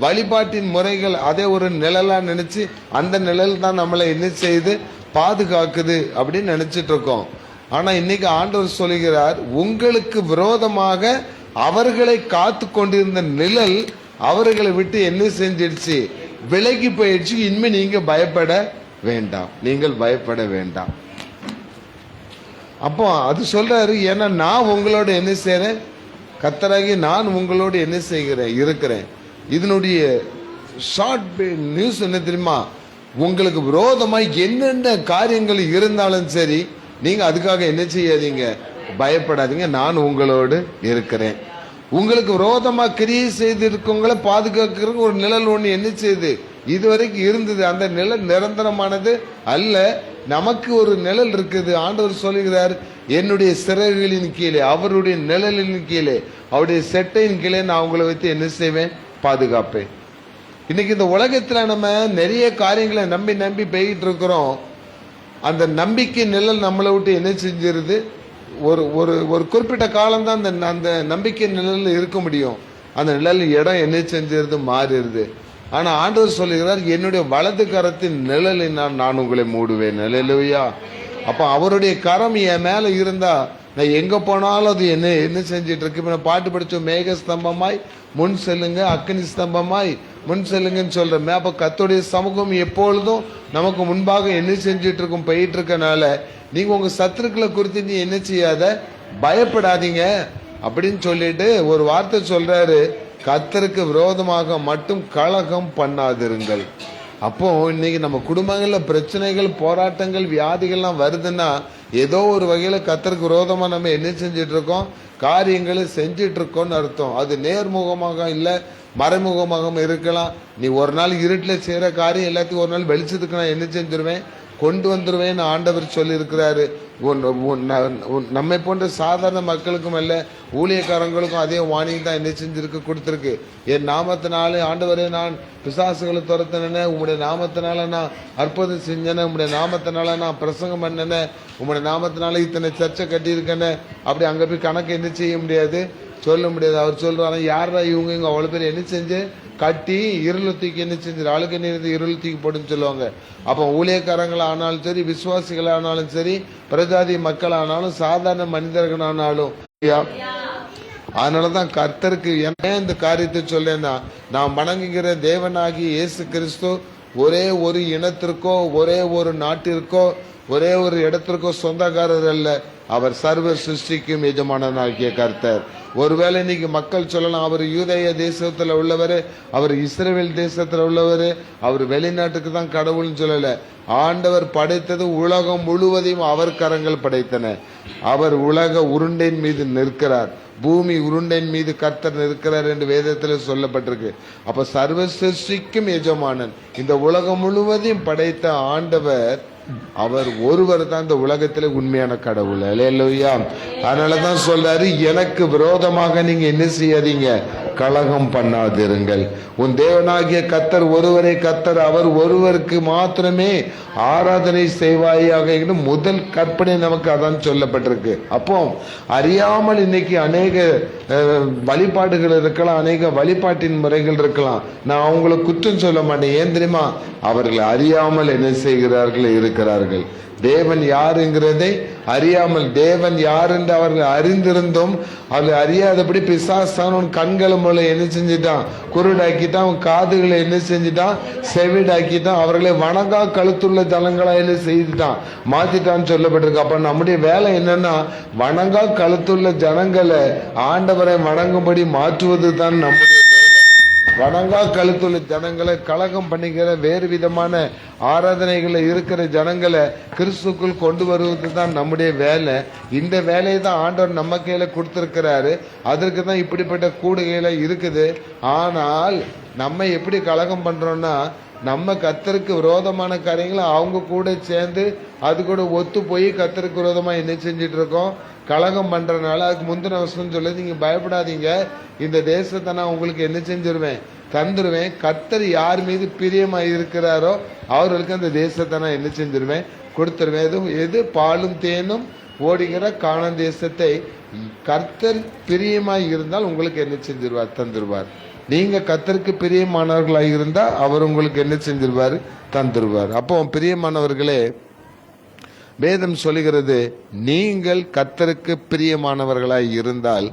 வழிபாட்டின் முறைகள் அதை ஒரு நிழலா நினைச்சு அந்த நிழல் தான் நம்மளை என்ன செய்து பாதுகாக்குது அப்படின்னு நினைச்சிட்டு இருக்கோம். ஆனா இன்னைக்கு ஆண்டவர் சொல்லுகிறார், உங்களுக்கு விரோதமாக அவர்களை காத்து கொண்டிருந்த நிழல் அவர்களை விட்டு என்ன செஞ்சிடுச்சு? விலகி போயிடுச்சு. இனிமே நீங்க பயப்பட வேண்டாம். அப்போ அது சொல்றாரு, ஏன்னா நான் உங்களோட என்ன செய்யறேன்? கர்த்தராகி நான் உங்களோட என்ன செய்கிறேன்? இருக்கிறேன். இதனுடைய ஷார்ட் நியூஸ் என்ன தெரியுமா? உங்களுக்கு விரோதமாய் என்னென்ன காரியங்கள் இருந்தாலும் சரி, நீங்க அதுக்காக என்ன செய்யாதீங்க? பயப்படாதீங்க. நான் உங்களோடு இருக்கிறேன். உங்களுக்கு விரோதமா கிரியை செய்து இருக்கவங்களை பாதுகாக்கிறதுக்கு ஒரு நிழல் ஒண்ணு என்ன செய்யுது? இதுவரைக்கும் இருந்தது. அந்த நிழல் நிரந்தரமானது அல்ல. நமக்கு ஒரு நிழல் இருக்குது. ஆண்டவர் சொல்லுகிறார், என்னுடைய சிறகுகளின் கீழே, அவருடைய நிழலின் கீழே, அவருடைய செட்டையின் கீழே நான் உங்களை வைத்து என்ன செய்வேன்? பாதுகாப்பேன். இன்னைக்கு இந்த உலகத்துல நம்ம நிறைய காரியங்களை நம்பி நம்பி போயிட்டு இருக்கிறோம். அந்த நம்பிக்கை நிழல் நம்மளை விட்டு என்ன செஞ்சிருது? ஒரு ஒரு ஒரு குறிப்பிட்ட காலம் தான் அந்த நம்பிக்கை நிழல் இருக்க முடியும். அந்த நிழல் இடம் என்ன செஞ்சிருது? மாறிடுது. ஆனா ஆண்டவர் சொல்லுகிறார், என்னுடைய வலது கரத்தின் நிழலை நான் உங்களை மூடுவேன். அல்லேலூயா. அப்ப அவருடைய கரம் என் மேல இருந்தா நான் எங்க போனாலும் அது என்ன செஞ்சிட்டு இருக்கு? இப்ப பாட்டு படிச்சோம், மேக ஸ்தம்பமாய் முன் செல்லுங்க, அக்னி ஸ்தம்பமாய் முன் செல்லுங்கன்னு சொல்றமே. அப்ப கர்த்தருடைய சமூகம் எப்பொழுதும் நமக்கு முன்பாக என்ன செஞ்சிட்டு இருக்கும்? போயிட்டு இருக்கனால நீங்க உங்க சத்துருக்களை குறித்து நீ என்ன செய்யாத? பயப்படாதீங்க அப்படின்னு சொல்லிட்டு ஒரு வார்த்தை சொல்றாரு, கர்த்தருக்கு விரோதமாக மட்டும் கலகம் பண்ணாதிருங்கள். அப்போ இன்னைக்கு நம்ம குடும்பங்கள்ல பிரச்சனைகள், போராட்டங்கள், வியாதிகள்லாம் வருதுன்னா ஏதோ ஒரு வகையில கர்த்தருக்கு விரோதமா நம்ம என்ன செஞ்சிட்டு இருக்கோம்? காரியங்களை செஞ்சிட்டு இருக்கோம்னு அர்த்தம். அது நேர்முகமாக இல்ல மறைமுகமாக இருக்கலாம். நீ ஒரு நாள் இருட்டில் செய்யற காரியம் எல்லாத்தையும் ஒரு நாள் வெளிச்சத்துக்கு நான் என்ன செஞ்சிருவேன்? கொண்டு வந்துருவேன்னு ஆண்டவர் சொல்லி இருக்கிறாரு. நம்மை போன்ற சாதாரண மக்களுக்கும் அல்ல, ஊழியக்காரங்களுக்கும் அதே வார்னிங் தான் என்ன செஞ்சிருக்கு? கொடுத்திருக்கு. என் நாமத்தினாலே ஆண்டவரே நான் பிசாசுகளை துரத்தினேன், உங்களுடைய நாமத்தினால நான் அற்புதம் செஞ்சேன், உங்களுடைய நாமத்தினால நான் பிரசங்கம் பண்ணேன், உங்களுடைய நாமத்தினால இத்தனை சர்ச்சை கட்டியிருக்கேன்னு அப்படி அங்க போய் கணக்கு என்ன செய்ய முடியாது? சொல்ல முடியாது. அவர் சொல்றாரு, யாரா இவங்க அவ்வளவு பேர் என்ன செஞ்சு கட்டி இருள் தூக்கி என்ன செஞ்சு ஆளுக்கு என்ன இருள் தூக்கி போட்டுன்னு சொல்லுவாங்க. அப்போ ஊழியக்காரங்கள் ஆனாலும் சரி, விசுவாசிகள் ஆனாலும் சரி, பிரஜாதி மக்கள் ஆனாலும், சாதாரண மனிதர்கள் ஆனாலும். அதனாலதான் கர்த்தருக்கு ஏன் இந்த காரியத்தை சொல்லேன்னா, நான் வணங்குகிற தேவனாகி இயேசு கிறிஸ்து ஒரே ஒரு இனத்திற்கோ ஒரே ஒரு நாட்டிற்கோ ஒரே ஒரு இடத்திற்கும் சொந்தக்காரர் அல்ல, அவர் சர்வ சிருஷ்டிக்கும் எஜமானனாகிய கர்த்தர். ஒருவேளை இன்னைக்கு மக்கள் சொல்லலாம், அவர் யூதேய தேசத்துல உள்ளவர், அவர் இஸ்ரவேல் தேசத்துல உள்ளவர், அவர் வெளிநாட்டுக்கு தான் கடவுள்னு சொல்லல. ஆண்டவர் படைத்தது உலகம் முழுவதையும் அவர் கரங்கள் படைத்தன. அவர் உலக உருண்டையின் மீது நிற்கிறார், பூமி உருண்டையின் மீது கர்த்தர் நிற்கிறார் என்று வேதத்தில் சொல்லப்பட்டிருக்கு. அப்ப சர்வ சிருஷ்டிக்கும் எஜமானன், இந்த உலகம் முழுவதையும் படைத்த ஆண்டவர், அவர் ஒருவர் தான் இந்த உலகத்திலே உண்மையான கடவுள். அல்லேலூயா. அதனாலதான் சொல்றாரு, எனக்கு விரோதமாக நீங்க என்ன செய்யாதீங்க, கலகம் பண்ணாதிருங்கள். உன் தேவனாகிய கர்த்தர் ஒருவரே கர்த்தர், அவர் ஒருவருக்கு மாத்திரமே ஆராதனை செய்வாயாக முதல் கற்பனை நமக்கு அதான் சொல்லப்பட்டிருக்கு. அப்போ அறியாமல் இன்னைக்கு அநேக வழிபாடுகள் இருக்கலாம், அநேக வழிபாட்டின் முறைகள் இருக்கலாம். நான் அவங்களை குற்றம் சொல்ல மாட்டேன். ஏன் தெரியுமா, அவர்கள் அறியாமல் என்ன செய்கிறார்கள் இருக்கிறார்கள். தேவன் யாருங்கிறதை அறியாமல், தேவன் யார் என்று அவர்கள் அறிந்திருந்தும் அது அறியாதபடி பிசாசான கண்களும் போல என்ன செஞ்சிட்டான், குருடாக்கிட்டான். அவன் காதுகளை என்ன செஞ்சிட்டான், செவிடாக்கிட்டான். அவர்களை வணங்கா கழுத்துள்ள ஜனங்களா என்ன செய்துட்டான், மாத்திட்டான்னு சொல்லப்பட்டிருக்கு. அப்ப நம்முடைய வேலை என்னன்னா, வணங்கா கழுத்துள்ள ஜனங்களை ஆண்டவரை வணங்கும்படி மாற்றுவது தான் நம்முடைய வேலை. வணங்கா கழுத்துள்ள ஜனங்களை, கலகம் பண்ணிக்கிற வேறு விதமான ஆராதனைகளை இருக்கிற ஜனங்களை கிறிஸ்துக்குள் கொண்டு வருவது தான் நம்முடைய வேலை. இந்த வேலையை தான் ஆண்டவர் நம்ம கையில கொடுத்திருக்கிறாரு. அதற்கு தான் இப்படிப்பட்ட கூடுகையில இருக்குது. ஆனால் நம்ம எப்படி கலகம் பண்றோம்னா, நம்ம கர்த்தருக்கு விரோதமான காரியங்களை அவங்க கூட சேர்ந்து அது கூட ஒத்து போய் கர்த்தருக்கு விரோதமா என்ன செஞ்சிட்டு இருக்கோம், கலகம் பண்றதுனால. அதுக்கு முந்தின வருஷம் சொல்லி, நீங்க பயப்படாதீங்க, இந்த தேசத்தை நான் உங்களுக்கு என்ன செஞ்சிருவேன், தந்துருவேன். கர்த்தர் யார் மீது பிரியமா இருக்கிறாரோ அவர்களுக்கு அந்த தேசத்தை நான் என்ன செஞ்சிருவேன், கொடுத்துருவேன். எது பாலும் தேனும் ஓடுகிற கானான் தேசத்தை கர்த்தர் பிரியமாய் இருந்தால் உங்களுக்கு என்ன செஞ்சிருவார், தந்துருவார். நீங்க கர்த்தருக்கு பிரியமானவர்களாக இருந்தா அவர் உங்களுக்கு என்ன செஞ்சிருவாரு, தந்துருவார். அப்போ பிரியமானவர்களே, வேதம் சொல்லுகிறது, நீங்கள் கர்த்தருக்கு பிரியமானவர்களாய் இருந்தால்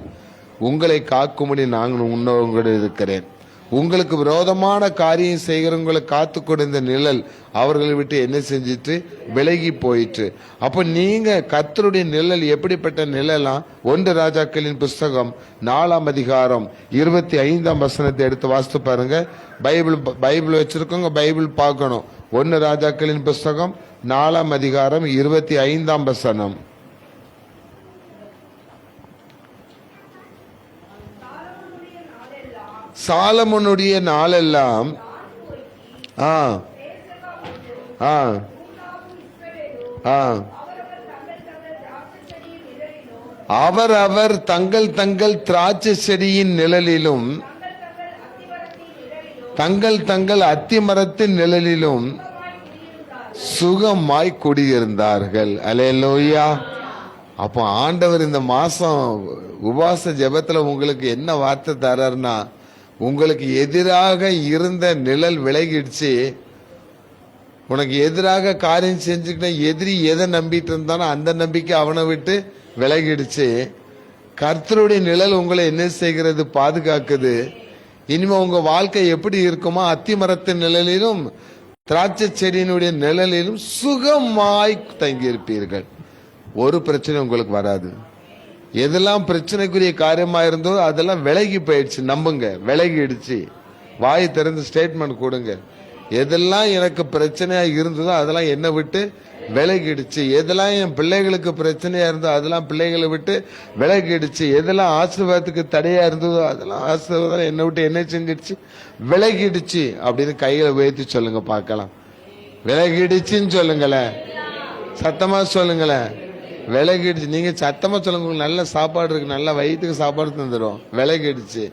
உங்களை காக்கும்படி நான் உன்னோடு இருக்கிறேன். உங்களுக்கு விரோதமான காரியம் செய்கிறவங்களை காத்து கொடுத்த நிழல் அவர்களை விட்டு என்ன செஞ்சிட்டு விலகி போயிற்று. அப்ப நீங்க கர்த்தருடைய நிழல் எப்படிப்பட்ட நிழலாம்? 1 ராஜாக்களின் புஸ்தகம் 4ஆம் அதிகாரம் 25ஆம் வசனத்தை எடுத்து வாசித்து பாருங்க. பைபிள் வச்சிருக்கோங்க, பைபிள் பார்க்கணும். 1 ராஜாக்களின் புஸ்தகம் 4ஆம் அதிகாரம் 25ஆம் வசனம். சாலமோனுடைய நாளெல்லாம் அவர் தங்கள் தங்கள் திராட்சை செடியின் நிழலிலும் தங்கள் அத்தி மரத்தின் நிழலிலும் சுகமாய் குடியிருந்தார்கள். அல்லேலூயா. அப்போ ஆண்டவர் இந்த மாசம் உபவாச ஜெபத்துல உங்களுக்கு என்ன வார்த்தை தராருன்னா, உங்களுக்கு எதிராக இருந்த நிழல் விலகிடுச்சு. உனக்கு எதிராக காரியம் செஞ்சுக்கிட்ட எதிரி எதை நம்பிட்டு இருந்தானோ அந்த நம்பிக்கை அவனை விட்டு விலகிடுச்சு. கர்த்தருடைய நிழல் உங்களை என்ன செய்கிறது, பாதுகாக்குது. இனிமே உங்க வாழ்க்கை எப்படி இருக்குமோ, அத்தி மரத்தின் நிழலிலும் திராட்சை செடியினுடைய நிழலிலும் சுகமாய் தங்கியிருப்பீர்கள். ஒரு பிரச்சனை உங்களுக்கு வராது. எதெல்லாம் பிரச்சனைக்குரிய காரியமா இருந்தோ அதெல்லாம் விலகி போயிடுச்சு. நம்புங்க, விலகிடுச்சு. வாய் திறந்து ஸ்டேட்மெண்ட் கொடுங்க. எதெல்லாம் எனக்கு பிரச்சனையா இருந்ததோ அதெல்லாம் என்னை விட்டு விலகிடுச்சு. எதெல்லாம் என் பிள்ளைகளுக்கு பிரச்சனையா இருந்தோ அதெல்லாம் பிள்ளைகளை விட்டு விலகிடுச்சு. எதெல்லாம் ஆசீர்வாதத்துக்கு தடையா இருந்ததோ அதெல்லாம் ஆசீர்வாதம் என்னை விட்டு என்ன செஞ்சிடுச்சு, விலகிடுச்சு. அப்படின்னு கைகளை உயர்த்தி சொல்லுங்க பார்க்கலாம். விலகிடுச்சுன்னு சொல்லுங்களேன், சத்தமா சொல்லுங்களேன். விலகிடுச்சு. நீங்க சத்தமா சொல்லுங்க. உங்களுக்கு நல்ல சாப்பாடு இருக்கு, நல்ல வயிற்றுக்கு சாப்பாடு தந்துடும். விலகிடுச்சு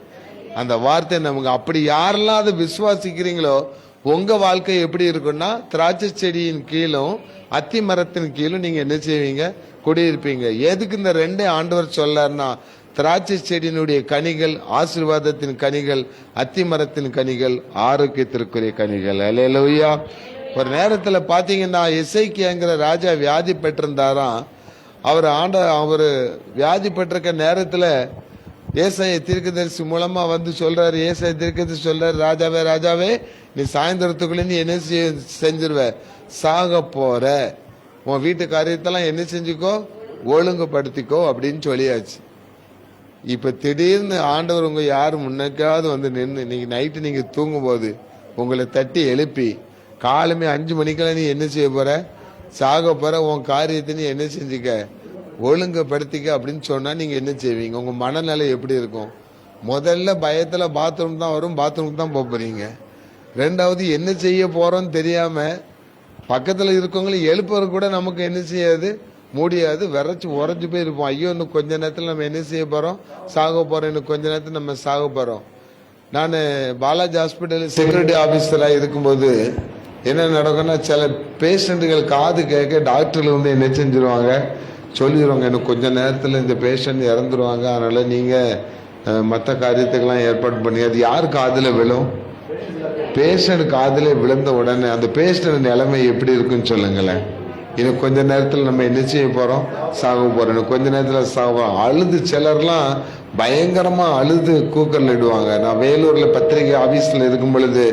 அந்த வார்த்தை நமக்கு. அப்படி யாரெல்லாம் அதை விசுவாசிக்கிறீங்களோ உங்க வாழ்க்கை எப்படி இருக்குன்னா, திராட்சை செடியின் கீழும் அத்தி மரத்தின் கீழும் நீங்க என்ன செய்வீங்க, குடியிருப்பீங்க. எதுக்கு இந்த 2 ஆண்டவர் சொல்லார்னா, திராட்சை செடியினுடைய கனிகள் ஆசீர்வாதத்தின் கனிகள், அத்தி மரத்தின் கனிகள் ஆரோக்கியத்திற்குரிய கனிகள். அல்லேலூயா. ஒரு நேரத்துல பாத்தீங்கன்னா, எசேக்கியாங்கிற ராஜா வியாதி பெற்றிருந்தாராம். அவர் வியாதி பெற்றிருக்க நேரத்துல ஏசாயா தீர்க்கதரிசி மூலமா வந்து சொல்றாரு. ஏசாயா தீர்க்கதரிசி சொல்றாரு, ராஜாவே நீ சாயந்தரத்துக்குள்ள நீ என்ன செஞ்சிருவ, சாக போற, உன் வீட்டு காரியத்தெல்லாம் என்ன செஞ்சுக்கோ, ஒழுங்குபடுத்திக்கோ அப்படின்னு சொல்லியாச்சு. இப்ப திடீர்னு ஆண்டவர் உங்க யாரு முன்னக்காவது வந்து நின்று இன்னைக்கு நைட்டு நீங்க தூங்கும் போது உங்களை தட்டி எழுப்பி காலமே 5 மணிக்கெல்லாம் நீ என்ன செய்ய போற, சாக போற, உன் காரியத்தை நீ என்ன செஞ்சுக்க, ஒழுங்குபடுத்திக்க அப்படின்னு சொன்னா நீங்க என்ன செய்வீங்க? உங்க மனநிலை எப்படி இருக்கும்? முதல்ல பயத்துல பாத்ரூம் தான் வரும், பாத்ரூமுக்கு தான் போறீங்க. ரெண்டாவது என்ன செய்ய போறோம்னு தெரியாம பக்கத்துல இருக்கவங்களை எழுப்புறது கூட நமக்கு என்ன செய்யாது, முடியாது. விரைச்சு உறைஞ்சு போய் இருப்போம். ஐயோ இன்னும் கொஞ்ச நேரத்தில் நம்ம என்ன செய்ய போறோம், சாக போறோம், இன்னும் கொஞ்ச நேரத்தில் நம்ம சாக போறோம். நான் பாலாஜி ஹாஸ்பிட்டல் செக்யூரிட்டி ஆபீசரா இருக்கும்போது என்ன நடக்கும்னா, சில பேஷண்ட்டுகள் காது கேட்க டாக்டர்ல வந்து என்ன செஞ்சிருவாங்க, சொல்லிடுவாங்க இன்னும் கொஞ்ச நேரத்தில் இந்த பேஷண்ட் இறந்துருவாங்க, அதனால நீங்க மற்ற காரியத்துக்கெல்லாம் ஏற்பாடு பண்ணி. அது யார் காதுல விழும்? பேஷண்ட் காதுல விழுந்த உடனே அந்த பேஷண்ட் நிலைமை எப்படி இருக்குன்னு சொல்லுங்களேன். இன்னும் கொஞ்ச நேரத்தில் நம்ம என்ன செய்ய போறோம், சாக போறோம், இன்னும் கொஞ்ச நேரத்தில் சாக. அழுது சிலர்லாம் பயங்கரமா அழுது கூக்கல் இடுவாங்க. நான் வேலூர்ல பத்திரிகை ஆபீஸ்ல இருக்கும் பொழுது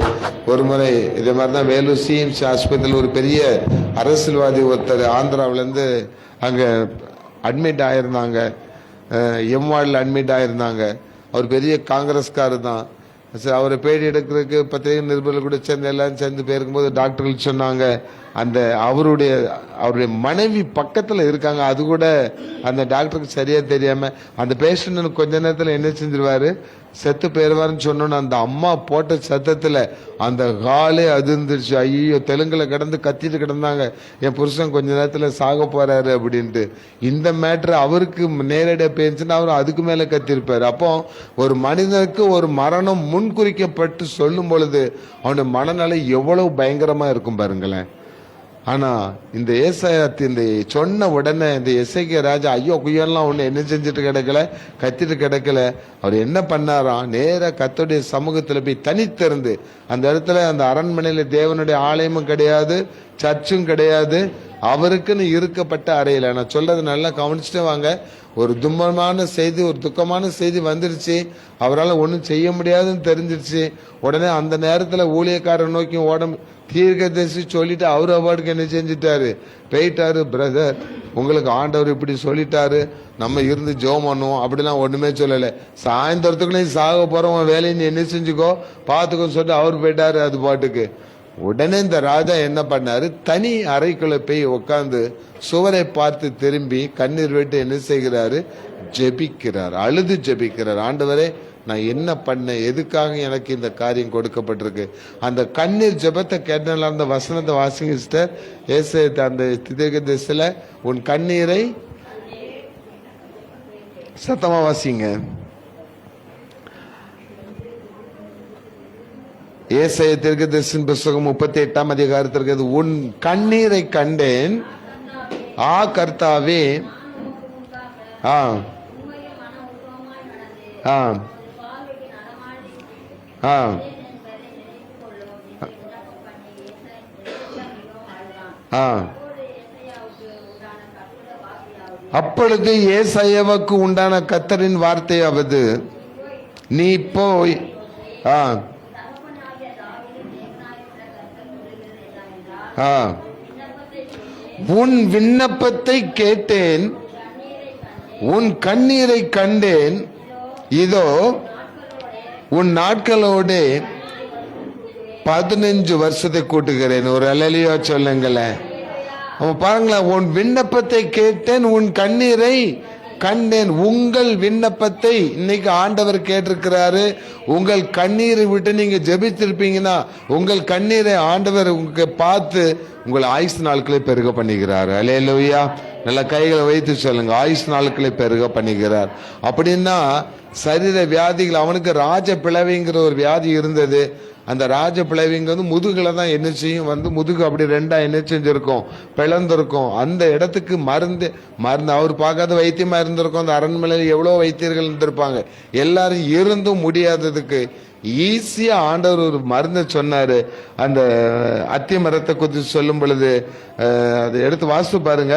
ஒரு முறை இதே மாதிரிதான் வேலூர் சிஎம்சி ஆஸ்பத்திரியில் ஒரு பெரிய அரசியல்வாதி ஒருத்தர் ஆந்திராவிலேருந்து அங்க அட்மிட் ஆயிருந்தாங்க, எம்வார்டில் அட்மிட் ஆயிருந்தாங்க. அவர் பெரிய காங்கிரஸ்காரர் தான். சரி, அவரை பேடி எடுக்கிறதுக்கு பத்திரிகை நிருபர்கள் கூட சேர்ந்து எல்லாரும் சேர்ந்து போயிருக்கும்போது டாக்டர்கள் சொன்னாங்க, அந்த அவருடைய மனைவி பக்கத்துல இருக்காங்க, அது கூட அந்த டாக்டருக்கு சரியா தெரியாம அந்த பேஷண்ட் கொஞ்ச நேரத்துல என்ன செஞ்சிருவாரு, செத்து போயிருவாருன்னு சொன்னோன்னு அந்த அம்மா போட்ட சத்தத்துல அந்த காலே அதிர்ந்துருச்சு. ஐயோ, தெலுங்குல கிடந்து கத்திட்டு கிடந்தாங்க, என் புருஷன் கொஞ்ச நேரத்துல சாக போறாரு அப்படின்ட்டு. இந்த மேட்ரு அவருக்கு நேரடியா பேசுன்னா அவர் அதுக்கு மேல கத்திருப்பாரு. அப்போ ஒரு மனிதனுக்கு ஒரு மரணம் முன்குறிக்கப்பட்டு சொல்லும் பொழுது அவனுடைய மனநிலை எவ்வளவு பயங்கரமா இருக்கும் பாருங்களேன். ஆனா இந்த ஏசாயாத்து இந்த சொன்ன உடனே இந்த எசேக்கியா ராஜா ஐயோ குய்யெல்லாம் ஒண்ணு என்ன செஞ்சுட்டு கிடக்கல, கத்திட்டு கிடக்கல. அவர் என்ன பண்ணாராம், நேர கர்த்தருடைய சமூகத்துல போய் தனித்திருந்து அந்த இடத்துல அந்த அரண்மனையில தேவனுடைய ஆலயமும் கிடையாது, சர்ச்சும் கிடையாது, அவருக்குன்னு இருக்கப்பட்ட அறையில. நான் சொல்றது நல்லா கவனிச்சுட்டு வாங்க. ஒரு துன்பமான செய்தி, ஒரு துக்கமான செய்தி வந்துருச்சு, அவரால் ஒன்றும் செய்ய முடியாதுன்னு தெரிஞ்சிருச்சு. உடனே அந்த நேரத்தில் ஊழியக்காரர் நோக்கி தீர்க்கதரிசி சொல்லிட்டு அவர் அவார்டுக்கு என்ன செஞ்சிட்டாரு, போயிட்டாரு. பிரதர், உங்களுக்கு ஆண்டவர் இப்படி சொல்லிட்டாரு, நம்ம இருந்து ஜெபம் பண்ணுவோம் அப்படிலாம் ஒண்ணுமே சொல்லலை. சாயந்தரத்துக்குள்ளே சாக போறவன் வேலையை நீ என்ன செஞ்சுக்கோ பார்த்துக்கோன்னு சொல்லிட்டு அவர் போயிட்டாரு அது பாட்டுக்கு. உடனே இந்த ராஜா என்ன பண்ணாரு, தனி அறைக்குள்ள போய் உட்காந்து சுவரை பார்த்து திரும்பி கண்ணீர் விட்டு என்ன செய்கிறாரு, ஜெபிக்கிறார், அழுது ஜெபிக்கிறார். ஆண்டவரே, நான் என்ன பண்ண, எதுக்காக எனக்கு இந்த காரியம் கொடுக்கப்பட்டிருக்கு? அந்த கண்ணீர் ஜெபத்தை கேட்டால அந்த வசனத்தை வாசிங்க சிஸ்டர். ஏசாயா அந்த தீர்க்கதரிசியில உன் கண்ணீரை சத்தமா வாசிங்க. ஏசாயா தீர்க்கதரிசியின் புத்தகம் 38ஆம் அதிகாரத்திற்கு, உன் கண்ணீரை கண்டேன் ஆ கர்த்தாவே, ஆ ஆ ஆ ஆ அப்பொழுது ஏசாயாவுக்கு உண்டான கர்த்தரின் வார்த்தையாவது, நீ போய் உன் விண்ணப்பத்தை கேட்டேன், உன் கண்ணீரை கண்டேன், இதோ உன் நாட்களோடு 15 வருஷத்தை கூட்டுகிறேன். ஒரு அல்லேலூயா சொல்லுங்களேன். அவன் பாருங்களேன், உன் விண்ணப்பத்தை கேட்டேன், உன் கண்ணீரை கண்டேன். உங்கள் விண்ணப்பத்தை இன்னைக்கு ஆண்டவர் கேட்டிருக்கிறாரு. உங்கள் கண்ணீரை விட்டு நீங்க ஜெபித்திருப்பீங்கன்னா உங்கள் கண்ணீரை ஆண்டவர் உங்களுக்கு பார்த்து உங்கள் ஆயுசு நாட்களை பெருக பண்ணுகிறார். அல்லேலூயா. நல்ல கைகளை வைத்து சொல்லுங்க, ஆயுசு நாட்களை பெருக பண்ணுகிறார். அப்படின்னா சரீர வியாதிகள், அவனுக்கு ராஜ பிளவிங்கிற ஒரு வியாதி இருந்தது. அந்த ராஜ பிளவிங்க முதுகுல தான் என்ன செய்யும், முதுகு அப்படி ரெண்டா என்ன செஞ்சிருக்கும், பிளந்திருக்கும். அந்த இடத்துக்கு மருந்து அவர் பார்க்காத வைத்தியமா இருந்திருக்கும். அந்த அரண்மனையில் எவ்வளோ வைத்தியர்கள் இருந்திருப்பாங்க. எல்லாரும் இருந்தும் முடியாததுக்கு ஈஸியா ஆண்டவர் ஒரு மருந்து சொன்னாரு. அந்த அத்தி மரத்தை குறித்து சொல்லும் பொழுது அதை எடுத்து வாசித்து பாருங்க.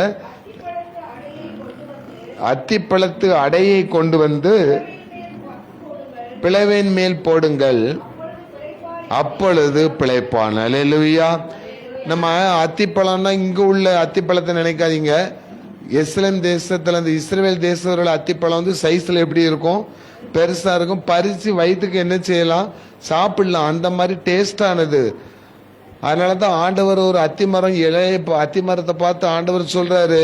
அத்திப்பழத்து அடையை கொண்டு வந்து பிளவின் மேல் போடுங்கள், அப்பொழுது பிழைப்பான். அல்லேலூயா. நம்ம அத்திப்பழம்னா இங்க உள்ள அத்திப்பழத்தை நினைக்காதீங்க. இஸ்லாம் தேசத்துல அந்த இஸ்ரேல் தேசத்தோட அத்திப்பழம் வந்து சைஸ்ல எப்படி இருக்கும், பெருசா இருக்கும். பறிச்சு வயிற்றுக்கு என்ன செய்யலாம், சாப்பிடலாம். அந்த மாதிரி டேஸ்டானது. அதனாலதான் ஆண்டவர் ஒரு அத்திமரம் அத்திமரத்தை பார்த்து ஆண்டவர் சொல்றாரு,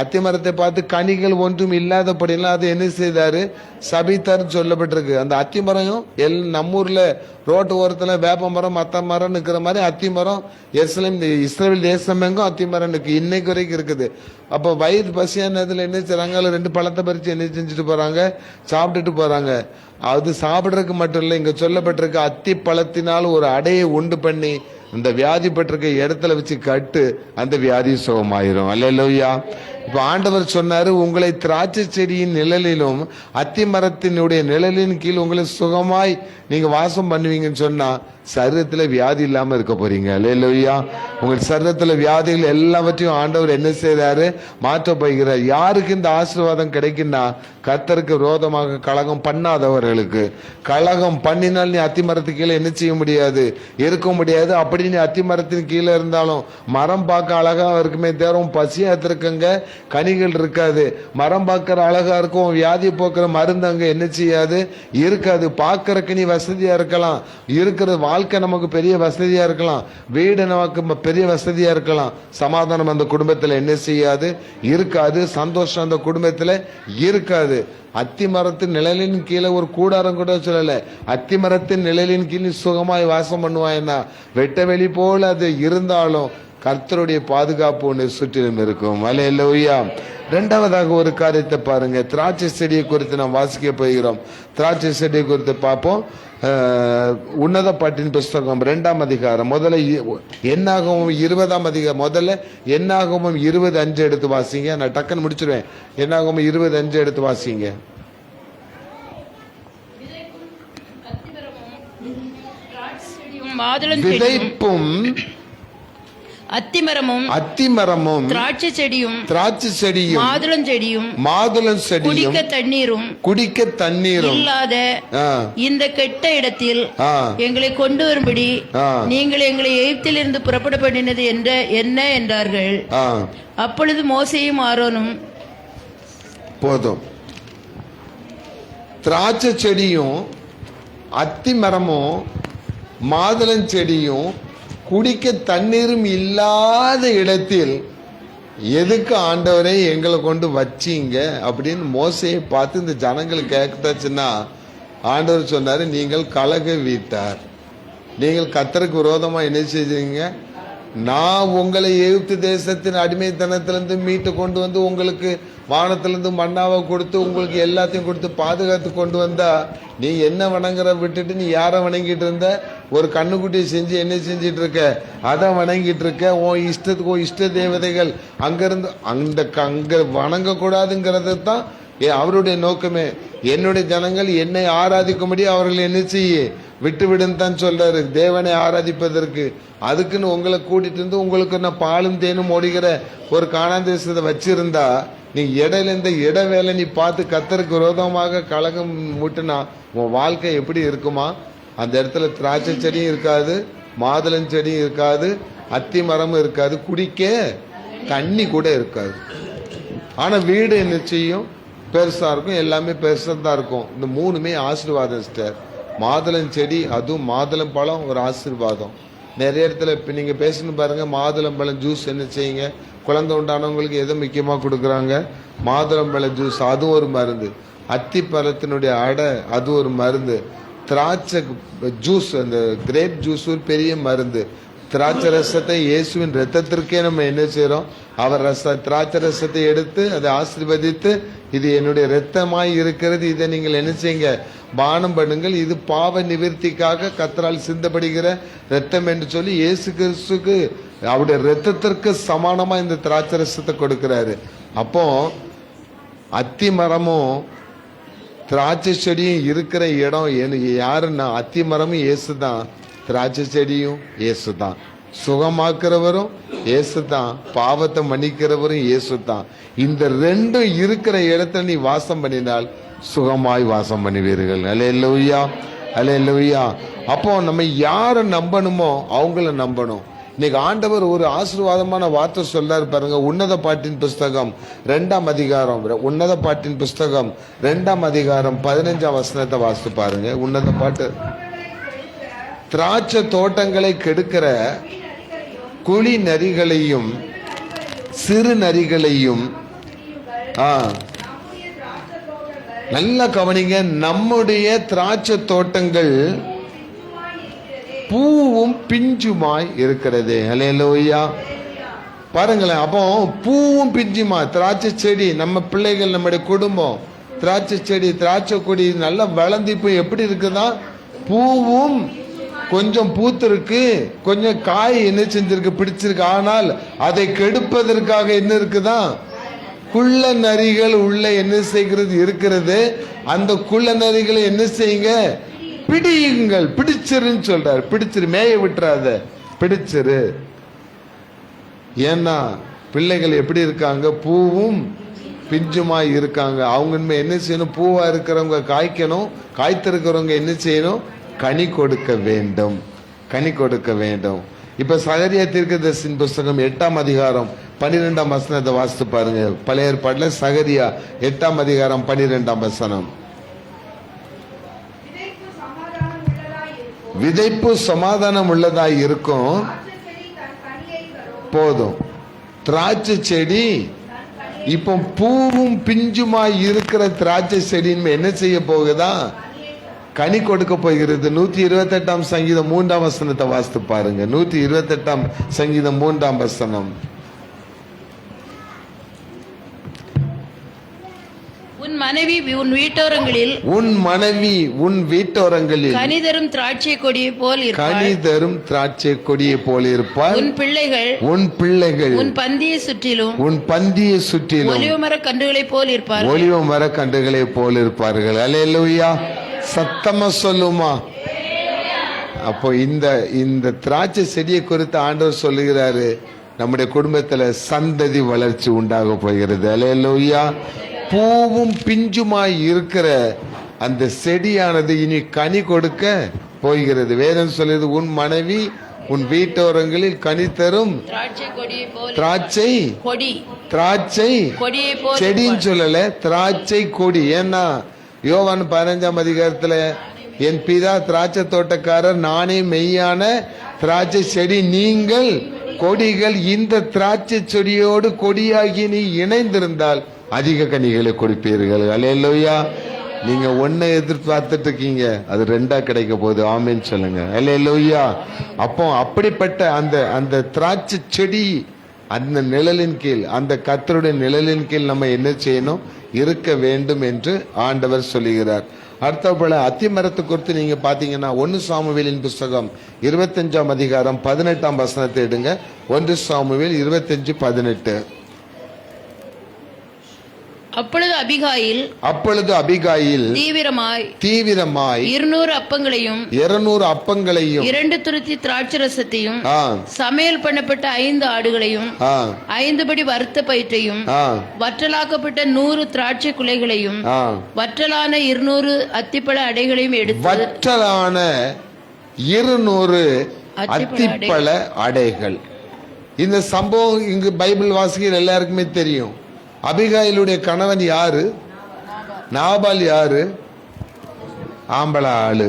அத்திமரத்தை பார்த்து கனிகள் ஒன்றும் இல்லாதபடிலாம் அது என்ன செய்தாரு, சபித்தார்னு சொல்லப்பட்டிருக்கு. அந்த அத்திமரம் நம்ம ஊர்ல ரோட்டு ஓரத்துல வேப்ப மரம் மத்த மரம் நிக்கிற மாதிரி அத்திமரம் இஸ்ரேல் தேசம் எங்கும் அத்திமரம் இருக்கு, இன்னைக்கு வரைக்கும் இருக்குது. அப்ப வயிறு பசியானதுல என்ன செய்றாங்க, அதுல 2 பழத்தை பறிச்சு என்ன செஞ்சுட்டு போறாங்க, சாப்பிட்டுட்டு போறாங்க. அது சாப்பிடுறதுக்கு மட்டும் இல்லை, இங்க சொல்லப்பட்டிருக்கு அத்தி பழத்தினால் ஒரு அடையை உண்டு பண்ணி இந்த வியாதி பட்டிருக்க இடத்துல வச்சு கட்டு, அந்த வியாதி சுகமாயிரும். அல்லேலூயா. இப்ப ஆண்டவர் சொன்னாரு, உங்களை திராட்சை செடியின் நிழலிலும் அத்தி மரத்தினுடைய நிழலின் கீழ் உங்களை சுகமாய் நீங்க வாசம் பண்ணுவீங்கன்னு சொன்னா சரீரத்துல வியாதி இல்லாம இருக்க போறீங்க. அல்லேலூயா. உங்கள் சரீரத்துல வியாதிகள் எல்லாவற்றையும் ஆண்டவர் என்ன செய்றாரு, மாற்ற போகிறார். யாருக்கு இந்த ஆசீர்வாதம் கிடைக்குன்னா, கர்த்தருக்கு விரோதமாக கலகம் பண்ணாதவர்களுக்கு. கலகம் பண்ணினால் நீ அத்திமரத்துக்கு கீழே என்ன செய்ய முடியாது, இருக்க முடியாது. அப்படி நீ அத்திமரத்தின் கீழே இருந்தாலும் மரம் பார்க்க அழகா இருக்குமே தேரும், பசியா இருக்குங்க, கனிகள் இருக்காது. மரம் பார்க்கற அழகா இருக்கும், வியாதி போக்குற மருந்து அங்க என்ன செய்யாது, இருக்காது. பார்க்கறக்கு நீ வசதியா இருக்கலாம், இருக்கிற வாழ்க்கை நமக்கு பெரிய வசதியா இருக்கலாம், வீடு நமக்கு பெரிய வசதியா இருக்கலாம், சமாதானம் அந்த குடும்பத்துல என்ன செய்யாது, இருக்காது. சந்தோஷம் அந்த குடும்பத்துல இருக்காது. அத்தி மரத்தின் நிழலின் கீழே ஒரு கூடாரம் கூட சொல்லல, அத்தி மரத்தின் நிழலின் கீழ் சுகமாய் வாசம் பண்ணுவாய்னா, வெட்ட வெளி போல அது இருந்தாலும் கர்த்தருடைய பாதுகாப்பு ஒன்று சுற்றிலும் இருக்கும். அல்லேலூயா. 2வதாக ஒரு காரியத்தை பாருங்க, திராட்சை செடியை குறித்து நாம் வாசிக்க போகிறோம். திராட்சை செடியை குறித்து பார்ப்போம். உன்னத பாட்டின் புஸ்தகம் 2ஆம் அதிகாரம் முதல்ல என்னாகவும் 20ஆம் அதிகாரம் முதல்ல என்னாகவும் 20:5 எடுத்து வாசிங்க. நான் டக்குன்னு முடிச்சிருவேன். என்னாகவும் 20:5 எடுத்து வாசிங்க. விதைப்பும் அத்திமரமும் திராட்சை செடியும் மாதுளம் செடியும் குடிக்க தண்ணீரும் இல்லாத இந்த கெட்ட இடத்தில் எங்களை கொண்டு வரும்படி நீங்கள் எங்களை எகிப்திலிருந்து புறப்பட பண்ணினது என்ன என்றார்கள். அப்பொழுது மோசேயும் ஆரோனும், போதும், திராட்சை செடியும் அத்திமரமும் மாதுளம் செடியும் குடிக்க தண்ணீரும் இல்லாத இடத்தில் எதுக்கு ஆண்டவரை எங்களை கொண்டு வச்சீங்க அப்படின்னு மோசையை பார்த்து இந்த ஜனங்களுக்கு கேட்டாச்சுன்னா, ஆண்டவர் சொன்னாரு, நீங்கள் கலக வீட்டார், நீங்கள் கர்த்தருக்கு விரோதமா என்ன செய்றீங்க, நான் உங்களை எகிப்து தேசத்தின் அடிமைத்தனத்திலிருந்து மீட்டு கொண்டு வந்து உங்களுக்கு வானத்திலிருந்து மன்னாவை கொடுத்து உங்களுக்கு எல்லாத்தையும் கொடுத்து பாதுகாத்து கொண்டு வந்தா, நீ என்ன வணங்குற விட்டுட்டு நீ யாரை வணங்கிட்டு இருந்த, ஒரு கண்ணுக்குட்டியை செஞ்சு என்ன செஞ்சிட்டு இருக்க, அதை வணங்கிட்டு இருக்க. உன் இஷ்டத்துக்கு உன் இஷ்ட தேவதைகள் அங்கிருந்து அங்க வணங்க கூடாதுங்கிறது தான் அவருடைய நோக்கமே. என்னுடைய ஜனங்கள் என்னை ஆராதிக்கும்படி அவர்கள் என்ன செய்ய விட்டு விடுன்னு தான் சொல்றாரு, தேவனை ஆராதிப்பதற்கு. அதுக்குன்னு உங்களை கூட்டிட்டு இருந்து உங்களுக்கு நான் பாலும் தேனும் ஓடுகிற ஒரு காணாந்தேசத்தை வச்சிருந்தா, நீ இடையில இந்த இட வேலை நீ பார்த்து கர்த்தருக்கு விரோதமாக கலகம் மூட்டுனா உன் வாழ்க்கை எப்படி இருக்குமா? அந்த இடத்துல திராட்சை செடியும் இருக்காது, மாதுளம் செடியும் இருக்காது, அத்தி மரமும் இருக்காது, குடிக்க தண்ணி கூட இருக்காது. ஆனா வீடு என்ன செய்யும், பெருசா இருக்கும், எல்லாமே பெருசா தான் இருக்கும். இந்த 3மே ஆசீர்வாதம் சிஸ்டர். மாதுளம் செடி, அதுவும் மாதுளம் பழம் ஒரு ஆசீர்வாதம். நிறைய இடத்துல இப்போ நீங்கள் பேசணும் பாருங்க, மாதுளம்பழம் ஜூஸ் என்ன செய்யுங்க, குழந்தை உண்டானவங்களுக்கு எதை முக்கியமாக கொடுக்குறாங்க, மாதுளம்பழம் ஜூஸ், அது ஒரு மருந்து. அத்தி பழத்தினுடைய அடை, அது ஒரு மருந்து. திராட்சை ஜூஸ், அந்த கிரேப் ஜூஸ் ஒரு பெரிய மருந்து. திராட்சை ரசத்தை இயேசுவின் ரத்தத்திற்கே நம்ம என்ன செய்யறோம், அவர் திராட்சை ரசத்தை எடுத்து அதை ஆசீர்வதித்து, இது என்னுடைய ரத்தமாய் இருக்கிறது, இதை நீங்கள் என்ன செய்யுங்க, பானம் பண்ணுங்கள், இது பாவ நிவர்த்திக்காக கர்த்தரால் சிந்தப்படுகிற ரத்தம் என்று சொல்லி இயேசு கிறிஸ்துக்கு அவருடைய ரத்தத்திற்கு சமானமா இந்த திராட்சை ரசத்தை கொடுக்கிறாரு. அப்போ அத்தி மரமும் திராட்சை செடியும் இருக்கிற இடம் யாருன்னா, அத்தி மரமும் இயேசு தான், திராட்சை செடியும் இயேசு தான், சுகமாக்குறவரும் இயேசு தான், பாவத்தை மன்னிக்கிறவரும் இயேசு தான். இந்த 2 இருக்கிற இடத்துல நீ வாசம் பண்ணினால் சுகமாய் வாசம் பண்ணுவீர்கள். அல்லேலூயா, அல்லேலூயா. அப்போ நம்ம யாரை நம்பணுமோ அவங்கள நம்பணும். இன்னைக்கு ஆண்டவர் ஒரு ஆசீர்வாதமான வார்த்தை சொல்றாரு பாருங்க. உன்னத பாட்டின் புஸ்தகம் 2ஆம் அதிகாரம், உன்னத பாட்டின் புஸ்தகம் 2ஆம் அதிகாரம் 15ஆம் வசனத்தை வாசித்து பாருங்க. உன்னத பாட்டு, திராட்சை தோட்டங்களை கெடுக்கிற குழி நரிகளையும் சிறு நரிகளையும் நல்லா கவனிங்க, நம்முடைய திராட்சை தோட்டங்கள் பூவும் பிஞ்சுமாய் இருக்கிறது. ஹல்லேலூயா. பாருங்களேன், அப்போ பூவும் பிஞ்சுமா திராட்சை செடி, நம்ம பிள்ளைகள், நம்முடைய குடும்பம், திராட்சை செடி, திராட்சை கொடி நல்லா வளர்ந்து இப்போ எப்படி இருக்குதா, பூவும் கொஞ்சம் பூத்திருக்கு, கொஞ்சம் காய் என்ன செஞ்சிருக்கு, பிடிச்சிருக்கு. ஆனால் அதை கெடுப்பதற்காக என்ன இருக்குதா, குள்ள நரிகள் உள்ள என்ன செய்கிறது இருக்கிறது. அந்த குள்ள நரிகளை என்ன செய்யுங்க, பிடியுங்கள், பிடிச்சிருன்னு சொல்றாரு. பிடிச்சிரு, மேய விட்டுறாத, பிடிச்சிரு. ஏன்னா பிள்ளைகள் எப்படி இருக்காங்க, பூவும் பிஞ்சுமாய் இருக்காங்க. அவங்க என்ன செய்யணும், பூவா இருக்கிறவங்க காய்க்கணும், காய்த்திருக்கிறவங்க என்ன செய்யணும், கனி கொடுக்க வேண்டும், கனி கொடுக்க வேண்டும். இப்ப சகரியா தீர்க்கதரிசியின் புஸ்தகம் 8ஆம் அதிகாரம் 12ஆம் வசனத்தை வாசித்து பாருங்க. பழைய ஏற்பாடுல சகரியா 8ஆம் அதிகாரம் 12ஆம் வசனம். விதைப்பு சமாதானம் உள்ளதாய் இருக்கும், போதும். திராட்சை செடி இப்போ பூவும் பிஞ்சுமாய் இருக்கிற திராட்சை செடின்னு என்ன செய்ய போகுதா, கனி கொடுக்க போகிறது. 128ஆம் சங்கீதம் 3ஆம் வசனத்தை வாசித்து பாருங்க. 128ஆம் சங்கீதம் 3ஆம் வசனம். உன் மனைவி உன் வீட்டோரங்களில், உன் மனைவி உன் வீட்டோரங்களில் கனிதரும் திராட்சை கொடியை போல் இருப்பாள், கனிதரும் திராட்சை கொடியை போல் இருப்பாள். உன் பிள்ளைகள், உன் பிள்ளைகள் உன் பந்தியை சுற்றிலும், உன் பந்தியை சுற்றிலும் ஒலிவ மர கன்றுகளை போல் இருப்பார்கள், ஒலிவ மர கன்றுகளை போல் இருப்பார்கள். அல்லேலூயா. சத்தமா சொல்லுமா. அப்போ இந்த திராட்சை செடியை குறித்து ஆண்டவர் சொல்லுகிறாரு, நம்முடைய குடும்பத்துல சந்ததி வளர்ச்சி உண்டாக போகிறது. அல்லேலூயா. பூவும் பிஞ்சுமாய் இருக்கிற அந்த செடியானது இனி கனி கொடுக்க போகிறது. வேதம் சொல்லுது, உன் மனைவி உன் வீட்டோரங்களில் கனி தரும் திராட்சை கொடி, திராட்சை செடின்னு சொல்லல, திராட்சை கொடி. ஏன்னா யோவான் 15ஆம் அதிகாரத்துல, என் பிதா திராட்சை தோட்டக்காரர், நானே மெய்யான திராட்சை செடி, நீங்கள் கொடிகள். இந்த திராட்சை செடியோடு கொடியாகி நீ இணைந்திருந்தால் அதிக கனிகளை கொடுப்பீர்கள். அல்லேலூயா. நீங்க ஒன்னை எதிர்பார்த்துட்டு இருக்கீங்க, அது 2ஆ கிடைக்க போகுது. ஆமென் சொல்லுங்க. அல்லேலூயா. அப்போ அப்படிப்பட்ட அந்த திராட்சை செடி, அந்த நிழலின் கீழ், அந்த கர்த்தருடைய நிழலின் கீழ் நம்ம என்ன செய்யணும், இருக்க வேண்டும் என்று ஆண்டவர் சொல்லுகிறார். அடுத்த போல அத்திமரத்தை குறித்து நீங்க பாத்தீங்கன்னா 1 சாமுவேலின் புஸ்தகம் 25ஆம் அதிகாரம் 18ஆம் வசனத்தை எடுங்க. 1 சாமுவேல் 25:18. அப்பொழுது அபிகாயில் தீவிரமாய் 200 அப்பங்களையும் 2 துருத்தி திராட்சை ரசத்தையும் சமையல் பண்ணப்பட்ட 5 ஆடுகளையும் 5 படி வறுத்த பயிற்றையும் வற்றலாக்கப்பட்ட 100 திராட்சை குலைகளையும் வற்றலான 200 அத்திப்பழ அடைகளையும் எடுத்து, வற்றலான 200 அத்திப்பழ அடைகள். இந்த சம்பவம் இங்கு பைபிள் வாசிக்கிற எல்லாருக்குமே தெரியும். அபிகாயிலுடைய கணவன் யாரு, நாபால் யாரு, ஆம்பள ஆளு,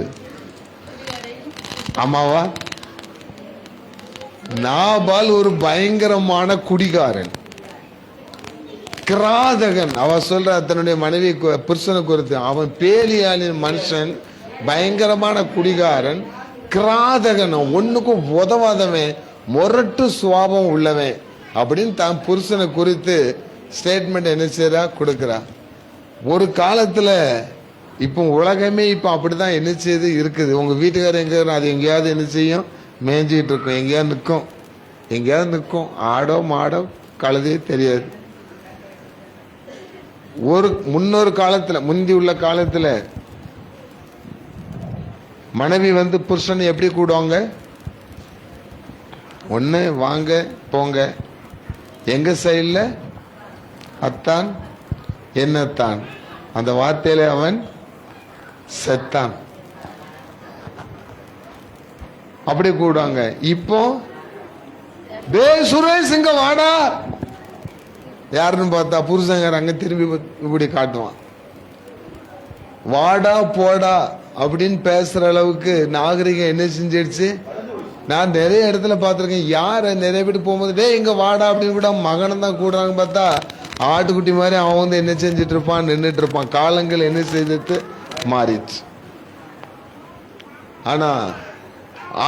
ஆமாவா? நாபால் ஒரு பயங்கரமான குடிகாரன், கிராதகன். அவ சொல்ற தன்னுடைய மனைவி புருஷனை குறித்து, அவன் பேலியாளின் மனுஷன், பயங்கரமான குடிகாரன், கிராதகன், ஒண்ணுக்கும் உதவாதவன், மொரட்டு சுவாபம் உள்ளவன் அப்படின்னு தான் புருஷனை குறித்து ஸ்டேட்மெண்ட் என்ன செய்யறா, கொடுக்கிறா. ஒரு காலத்துல, இப்போ உலகமே இப்போ அப்படிதான் என்ன செய்யுது இருக்குது. உங்க வீட்டுக்காரர் எங்க, அது எங்கேயாவது என்ன செய்யும், மேய்ஞ்சிட்டு இருக்கும், எங்கேயாவது நிற்கும், ஆடோ மாடோ கழுதே தெரியாது. முன்னொரு காலத்துல, முந்தி உள்ள காலத்துல மனைவி புருஷனை எப்படி கூடுவாங்க, ஒண்ணு வாங்க போங்க, எங்க சைட்ல அத்தான் என்னத்தான், அந்த வார்த்தையில அவன் செத்தான், அப்படி கூடுவாங்க. இப்போ டே சுரேஷ் இங்க வாடா, யாருன்னு பார்த்தா புருஷங்கார அங்க திரும்பி இப்படி காட்டுவான். வாடா போடா அப்படின்னு பேசுற அளவுக்கு நாகரிகம் என்ன செஞ்சிடுச்சு. நான் நிறைய இடத்துல பார்த்துருக்கேன். யார நிறைய பேர் போகும்போது டே இங்க வாடா அப்படின்னு கூட மகனை தான் கூடுறாங்க. பார்த்தா ஆட்டுக்குட்டி மாதிரி அவன் வந்து என்ன செஞ்சிட்டு இருப்பான், நின்றுட்டு இருப்பான். காலங்கள் என்ன செய்து மாறிடுச்சு. ஆனா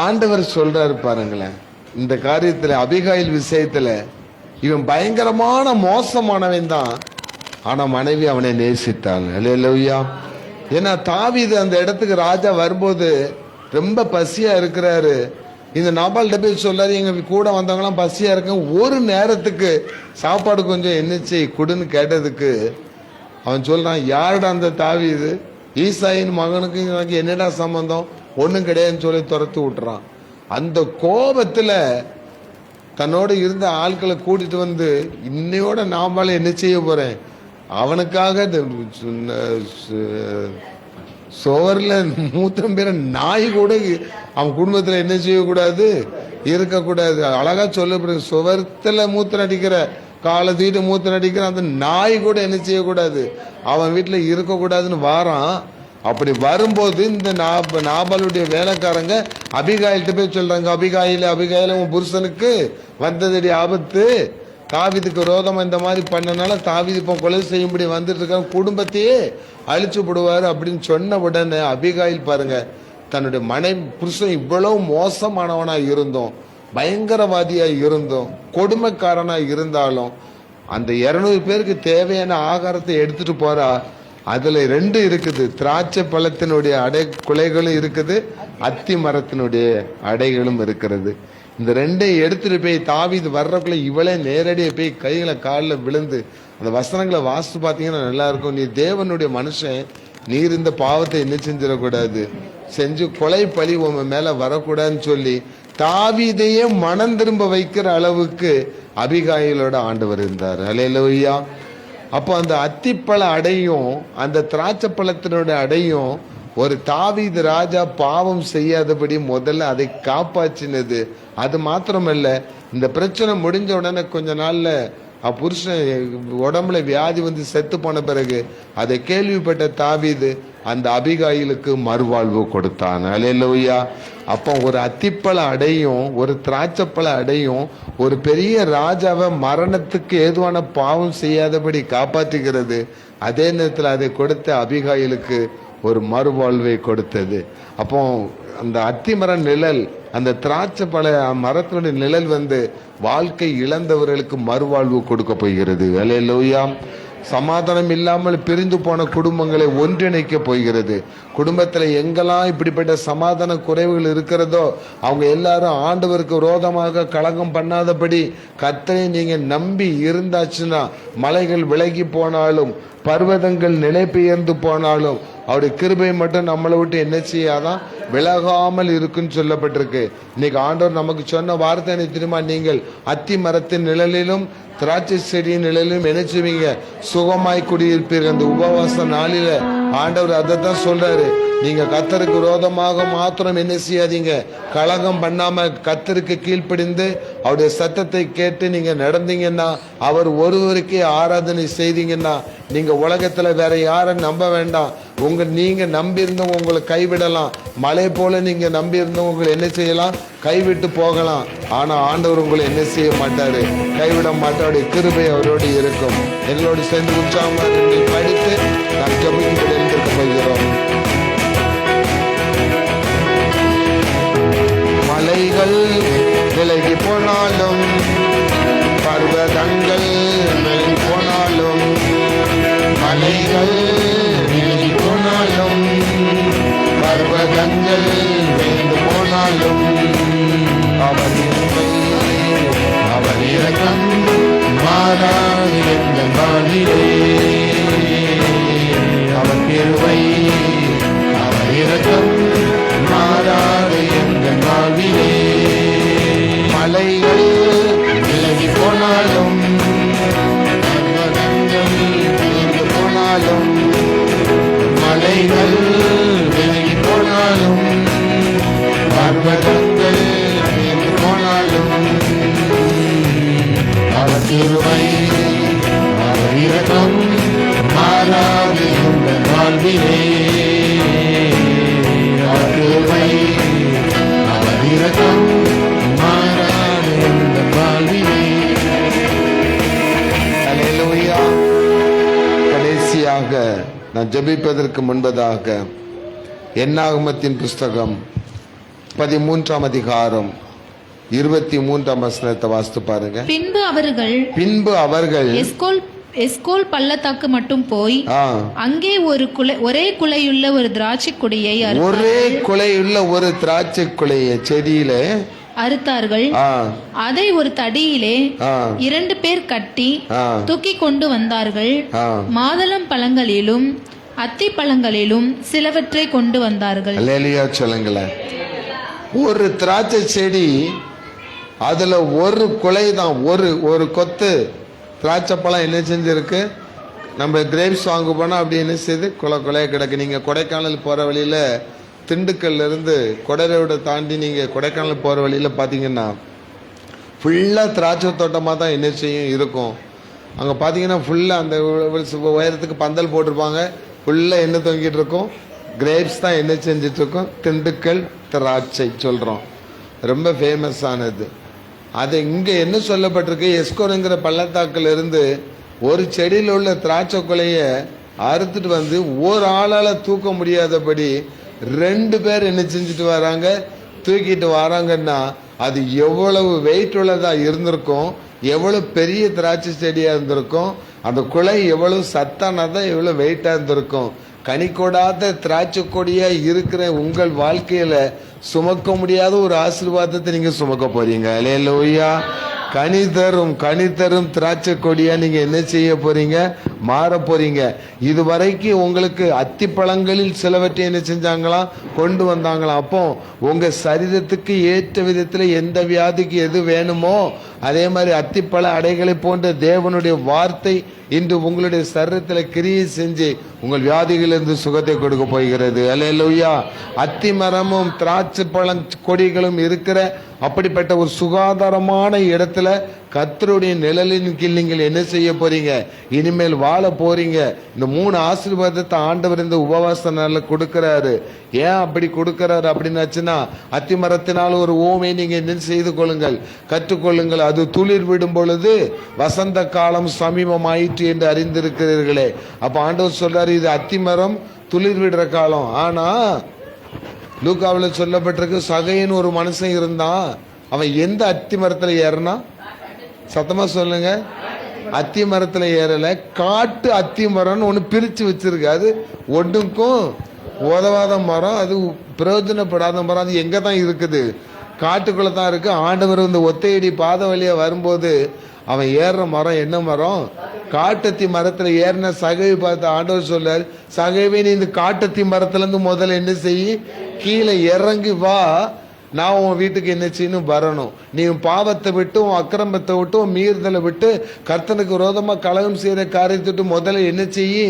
ஆண்டவர் சொல்றாரு பாருங்களேன், இந்த காரியத்துல அபிகாயில் விஷயத்துல இவன் பயங்கரமான மோசமானவன் தான், ஆனா மனைவி அவனை நேசித்தாள். அல்லேலூயா. ஏன்னா தாவீது அந்த இடத்துக்கு ராஜா வரும்போது ரொம்ப பசியா இருக்கிறாரு. இந்த நாபால்கிட்ட போய் சொல்லாரு, எங்க கூட வந்தவங்களாம் பசியா இருக்க, ஒரு நேரத்துக்கு சாப்பாடு கொஞ்சம் என்னச்சு கொடுன்னு கேட்டதுக்கு அவன் சொல்றான், யாருடா அந்த தாவீது, ஈசாயின் மகனுக்கு எனக்கு என்னடா சம்பந்தம், ஒண்ணும் கிடையாதுன்னு சொல்லி துரத்து விட்டுறான். அந்த கோபத்துல தன்னோட இருந்த ஆட்களை கூட்டிட்டு வந்து, இன்னையோட நாமால என்ன செய்ய போறேன், அவனுக்காக சோர்ல மூத்திரம் பேர நாய் கூட அவன் குடும்பத்துல என்ன செய்யக்கூடாது, இருக்கக்கூடாது. அழகா சொல்லப்படுது, சுவர்த்துல மூத்திரம் அடிக்கிற, காலை தூக்கிட்டு மூத்திரம் அடிக்கிற அந்த நாய் கூட என்ன செய்யக்கூடாது, அவன் வீட்டுல இருக்கக்கூடாதுன்னு வாரான். அப்படி வரும்போது இந்த நாபாலுடைய வேலைக்காரங்க அபிகாயில்கிட்ட போய் சொல்றாங்க, அபிகாயில உன் புருஷனுக்கு வந்ததடி ஆபத்து, தாவீதுக்கு விரோதமா இந்த மாதிரி பண்ணனால தாவீது இப்போ கொலை செய்யும்படி வந்துட்டு இருக்காங்க, குடும்பத்தையே அழிச்சு விடுவாரு அப்படின்னு சொன்ன உடனே அபிகாயில் பாருங்க, தன்னுடைய மனைவி புருஷன் இவ்வளவு மோசமானவனா இருந்தோம், பயங்கரவாதியா இருந்தோம், கொடுமைக்காரனா இருந்தாலும் அந்த 200 பேருக்கு தேவையான ஆகாரத்தை எடுத்துட்டு போறா. அதுல 2 இருக்குது, திராட்சை பழத்தினுடைய குலைகளும் இருக்குது, அத்தி மரத்தினுடைய அடைகளும் இருக்கிறது. இந்த 2ஐயும் எடுத்துட்டு போய் தாவீது வர்றக்குள்ள இவளே நேரடியாக போய் கைகளை காலில் விழுந்து அந்த வசனங்களை வாசித்து பார்த்தீங்கன்னா நல்லா இருக்கும். நீ தேவனுடைய மனுஷன், நீர் இந்த பாவத்தை என்ன செஞ்சிடக்கூடாது, செஞ்சு கொலை பழி உன் மேல வரக்கூடாதுன்னு சொல்லி தாவீதையே மனம் திரும்ப வைக்கிற அளவுக்கு அபிகாயிலோட ஆண்டவர் இருந்தார். அல்லேலூயா. அப்போ அந்த அத்திப்பழ அடையும் அந்த திராட்சை பழத்தினுடைய அடையும் ஒரு தாவீது ராஜா பாவம் செய்யாதபடி முதல்ல அதை காப்பாற்றினது. அது மாத்திரமல்ல, இந்த பிரச்சனை முடிஞ்ச உடனே கொஞ்ச நாள்ல புருஷன் உடம்புல வியாதி வந்து செத்து போன பிறகு அதை கேள்விப்பட்ட தாவீது அந்த அபிகாயிலுக்கு மறுவாழ்வு கொடுத்தான். அல்லேலூயா. அப்போ ஒரு அத்திப்பழ அடையும் ஒரு திராட்சைப்பழ அடையும் ஒரு பெரிய ராஜாவை மரணத்துக்கு ஏதுவான பாவம் செய்யாதபடி காப்பாற்றுகிறது. அதே நேரத்தில் அதை கொடுத்த அபிகாயிலுக்கு ஒரு மறுவாழ்வை கொடுத்தது. அப்போ அந்த அத்திமர நிழல், அந்த திராட்சை பழ மரத்தினுடைய நிழல் வந்து வாழ்க்கை இழந்தவர்களுக்கு மறுவாழ்வு கொடுக்க போகிறது. அல்லேலூயா. சமாதானம் இல்லாமல் பிரிந்து போன குடும்பங்களை ஒன்றிணைக்க போகிறது. குடும்பத்தில் எங்கெல்லாம் இப்படிப்பட்ட சமாதான குறைவுகள் இருக்கிறதோ அவங்க எல்லாரும் ஆண்டவருக்கு விரோதமாக கலகம் பண்ணாதபடி கர்த்தரை நீங்க நம்பி இருந்தாச்சுன்னா, மலைகள் விலகி போனாலும் பர்வதங்கள் நிலை பெயர்ந்து போனாலும் அவருடைய கிருபை மட்டும் நம்மளை விட்டு என்ன செய்யாதான், விலகாமல் இருக்குன்னு சொல்லப்பட்டிருக்கு. இன்னைக்கு ஆண்டவர் நமக்கு சொன்ன வார்த்தை என்ன தெரியுமா, நீங்கள் அத்தி மரத்தின் நிழலிலும் திராட்சை செடியின் நிழலிலும் என்ன செய்வீங்க, சுகமாய் குடியிருப்பீர்கள். அந்த உபவாச நாளில ஆண்டவர் அதை தான் சொல்றாரு. நீங்க கர்த்தருக்கு விரோதமாக மாத்திரம் என்ன செய்யாதீங்க, கலகம் பண்ணாம கர்த்தருக்கு கீழ்ப்படிந்து அவருடைய சத்தத்தை கேட்டு நீங்க நடந்தீங்கன்னா, அவர் ஒருவருக்கே ஆராதனை செய்தீங்கன்னா, நீங்க உலகத்துல வேற யாரும் நம்ப வேண்டாம். நீங்க நம்பி இருந்தவங்க உங்களை கைவிடலாம், மலை போல நீங்க நம்பி இருந்தவங்க உங்களை என்ன செய்யலாம், கைவிட்டு போகலாம். ஆனா ஆண்டவர் உங்களை என்ன செய்ய மாட்டாரு, கைவிட மாட்டாரு. கிருபை அவரோடு இருக்கும். எங்களோடு சேர்ந்து உற்சாகமாக படித்து நாம் ஜெபிக்கும்படி எழுந்திருக்க போகிறோம். மலைகள் விலகி போனாலும் பர்வதங்கள் விலகி போனாலும், மலைகள் விலகி போனாலும் பர்வதங்கள் விலகி போனாலும், அவர் இரக்கம் மாறாது எங்கள் வாழ்விலே, அவர் கிருபை அவர் இரக்கம் மாறாது எங்கள் வாழ்விலே. மலைகள் விலகி போனாலும் வாழ்விலே அவர் கிருபை அவர் இரக்கம் மாறாது இந்த வாழ்விலே. அல்லேலூயா. கடைசியாக நான் ஜெபிப்பதற்கு முன்பதாக என்னாகமத்தின் புஸ்தகம் 13ஆம் அதிகாரம் 23ஆம் வசனத்தை வாசித்து பாருங்க. பின்பு அவர்கள் எஸ்கோல் பள்ளத்தாக்கு மட்டும் போய் அங்கே ஒரே குலையுள்ள ஒரு திராட்சை கொடியை செடியில அறுத்தார்கள். அதை ஒரு தடியிலே 2 பேர் கட்டி தூக்கி கொண்டு வந்தார்கள். மாதுளம் பழங்களிலும் அத்தி பழங்களிலும் சிலவற்றை கொண்டு வந்தார்கள். சொல்லுங்களேன். ஒரு திராட்சை செடி, அதுல ஒரு குலை தான், ஒரு கொத்து திராட்சை பழம் என்ன செஞ்சிருக்கு. நம்ம கிரேப்ஸ் வாங்க போனா அப்படி என்ன செய்யுது, குலைய கிடக்கு. நீங்க கொடைக்கானல் போற வழியில திண்டுக்கல்ல இருந்து கொடரையோட தாண்டி நீங்க கொடைக்கானல் போற வழியில பாத்தீங்கன்னா ஃபுல்லா திராட்சை தோட்டமா தான் என்ன செய்யும் இருக்கும். அங்க பாத்தீங்கன்னா ஃபுல்லா அந்த உயரத்துக்கு பந்தல் போட்டிருப்பாங்க. ஃபுல்லா என்ன தொங்கிட்டு இருக்கும், கிரேப்ஸ் தான் என்ன செஞ்சிட்டு இருக்கும். திண்டுக்கல் திராட்சை சொல்றோம், ரொம்ப ஃபேமஸ் ஆனது. அது இங்க என்ன சொல்லப்பட்டிருக்கு, எஸ்கோருங்கிற பள்ளத்தாக்குல இருந்து ஒரு செடியில் உள்ள திராட்சை கொலைய அறுத்துட்டு வந்து ஒரு ஆளால தூக்க முடியாதபடி 2 பேர் என்ன செஞ்சுட்டு வராங்க, தூக்கிட்டு வராங்கன்னா அது எவ்வளவு வெயிட் உள்ளதா இருந்திருக்கும், எவ்வளவு பெரிய திராட்சை செடியா இருந்திருக்கும், அந்த குலை எவ்வளவு சத்தானதா எவ்வளவு வெயிட்டா இருந்திருக்கும். கனி கொடாத திராட்சை கொடியா இருக்கிற உங்கள் வாழ்க்கையில சுமக்க முடியாத ஒரு ஆசீர்வாதத்தை நீங்க சுமக்க போறீங்க. அல்லேலூயா. கனி தரும் திராட்சை கொடியா நீங்க என்ன செய்ய போறீங்க, மாற போறீங்க. இதுவரைக்கும் உங்களுக்கு அத்தி பழங்களில் சிலவற்றை என்ன செஞ்சாங்களாம், கொண்டு வந்தாங்களாம். அப்போ உங்க சரீரத்துக்கு ஏற்ற விதத்துல எந்த வியாதிக்கு எது வேணுமோ அதே மாதிரி அத்திப்பழ அடைகளை போன்ற தேவனுடைய வார்த்தை இன்று உங்களுடைய சரீரத்தில் கிரியை செஞ்சு உங்கள் வியாதிகளிலிருந்து சுகத்தை கொடுக்க போகிறது. அல்லேலூயா. அத்தி மரமும் திராட்சை பழம் கொடிகளும் இருக்கிற அப்படிப்பட்ட ஒரு சுகாதாரமான இடத்துல கர்த்தருடைய நிழலின் கீழ் நீங்கள் என்ன செய்ய போறீங்க, இனிமேல் வாழ போறீங்க. இந்த 3 ஆசீர்வாதத்தை ஆண்டவர் இந்த உபவாச நாள்ல கொடுக்கிறாரு. ஏன் அப்படி கொடுக்கிறாரு அப்படின்னாச்சுன்னா, அத்தி மரத்தினால் ஒரு ஓமை நீங்க என்ன செய்து கொள்ளுங்கள், கற்றுக்கொள்ளுங்கள். அது துளிர் விடும் பொழுது வசந்த காலம் சமீபமாயிற்று என்று அறிந்திருக்கிறீர்களே. அப்ப ஆண்டவர் சொல்றாரு, இது அத்தி மரம் துளிர் விடுற காலம். ஆனா லூக்காவில் சொல்லப்பட்டிருக்கு, சகைன்னு ஒரு மனுஷன் இருந்தான். அவன் எந்த அத்தி மரத்துல ஏறினா, சத்தமா சொல்லுங்க, அத்தி மரத்துல ஏறல, காட்டு அத்தி மரம்னு ஒண்ணு பிரிச்சு வச்சிருக்கு. அது ஒன்றுக்கும் உதவாத மரம், அது பிரயோஜனப்படாத மரம். அது எங்க தான் இருக்குது, காட்டுக்குள்ள தான் இருக்கு. ஆண்டவர் இந்த ஒத்தையடி பாதை வழியா வரும்போது அவன் ஏறுற மரம் என்ன மரம், காட்டத்தி மரத்துல ஏறின சகைவை பார்த்து ஆண்டவர் சொல்றாரு, சகைவை நீ இந்த காட்டத்தி மரத்துல இருந்து முதல்ல என்ன செய்ய, கீழே இறங்கி வா, நான் உன் வீட்டுக்கு என்ன செய்யணும், வரணும். நீ பாவத்தை விட்டு, உன் அக்கிரமத்தை விட்டு, உன் மீறுதலை விட்டு, கர்த்தனுக்கு விரோதமா கலகம் செய்யற காரியத்தை முதல்ல என்ன செய்ய,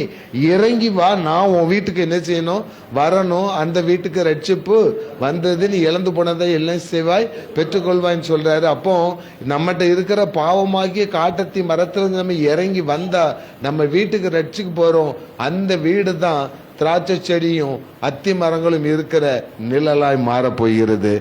இறங்கி வா, நான் உன் வீட்டுக்கு என்ன செய்யணும், வரணும். அந்த வீட்டுக்கு ரட்சிப்பு வந்தது, நீ இழந்து போனதை எல்லாம் செய்வாய், பெற்றுக்கொள்வாய்ன்னு சொல்றாரு. அப்போ நம்மகிட்ட இருக்கிற பாவமாகிய காட்டத்தி மரத்துல நம்ம இறங்கி வந்தா நம்ம வீட்டுக்கு ரட்சிக்கு போறோம். அந்த வீடு தான் திராட்சை செடியும் அத்தி மரங்களும் இருக்கிற நிழலாய் மாற போகிறது.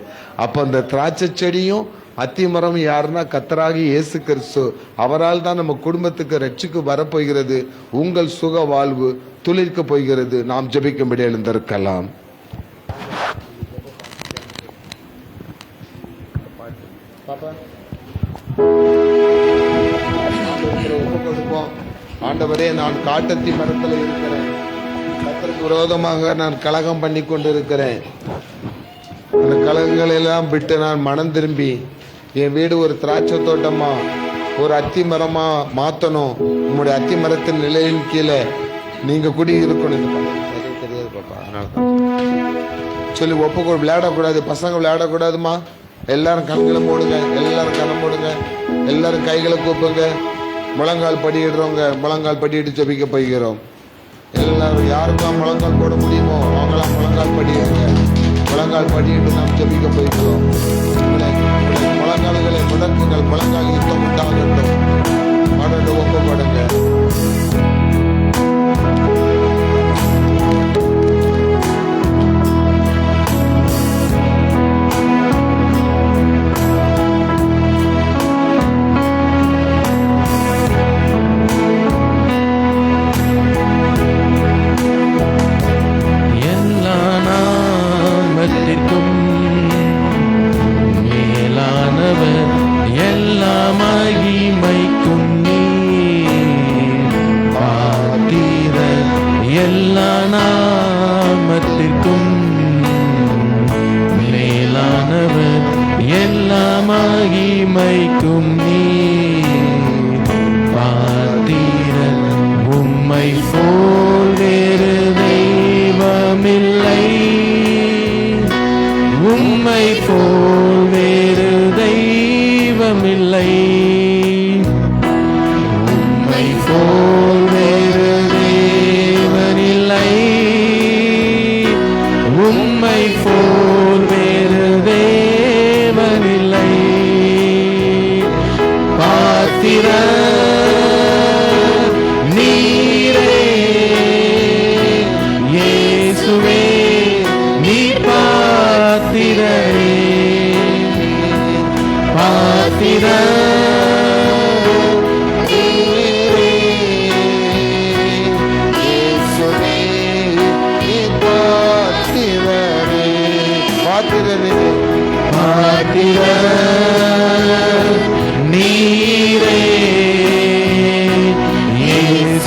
அப்ப அந்த திராட்சை செடியும் அத்தி மரம் யாருன்னா கர்த்தராகிய இயேசு கிறிஸ்து. அவரால் தான் நம்ம குடும்பத்துக்கு ரட்சிக்கு வரப்போகிறது. உங்கள் சுக வாழ்வு துளிர்க்க போகிறது. நாம் ஜெபிக்கும்படி எழுந்திருக்கலாம். ஆண்டவரே, நான் காட்டத்தி மரத்தில் இருக்கிறேன், கர்த்தருக்கு விரோதமாக நான் கலகம் பண்ணி கொண்டிருக்கிறேன். அந்த கலகங்களை எல்லாம் விட்டு நான் மனம் திரும்பி என் வீடு ஒரு திராட்சை தோட்டமா, ஒரு அத்தி மரமா மாத்தணும். உங்களுடைய அத்தி மரத்தின் நிலையின் கீழே நீங்க குடி இருக்கணும். தெரியாது பாப்பா, அதனாலதான் சொல்லி ஒப்புக்கொள். விளையாடக்கூடாது, பசங்க விளையாடக்கூடாதுமா. எல்லாரும் கண்களை மூடுங்க, எல்லாரும் கண்ணை மூடுங்க, எல்லாரும் கைகளை கூப்புங்க. முழங்கால் படியிடுறவங்க முழங்கால் படியிட்டு ஜெபிக்க போகிறோம். எல்லாரும் யாருக்கெல்லாம் முழங்கால் போட முடியுமோ அவங்களாம் முழங்கால் படியுங்க. முழங்கால் படியிட்டு நாம் ஜெபிக்க போகிறோம். முழங்கால்களை முடக்குங்கள், முழங்கால் யுத்தம் உண்டாகட்டும். பாடட்டு ஒப்புப்படுங்க.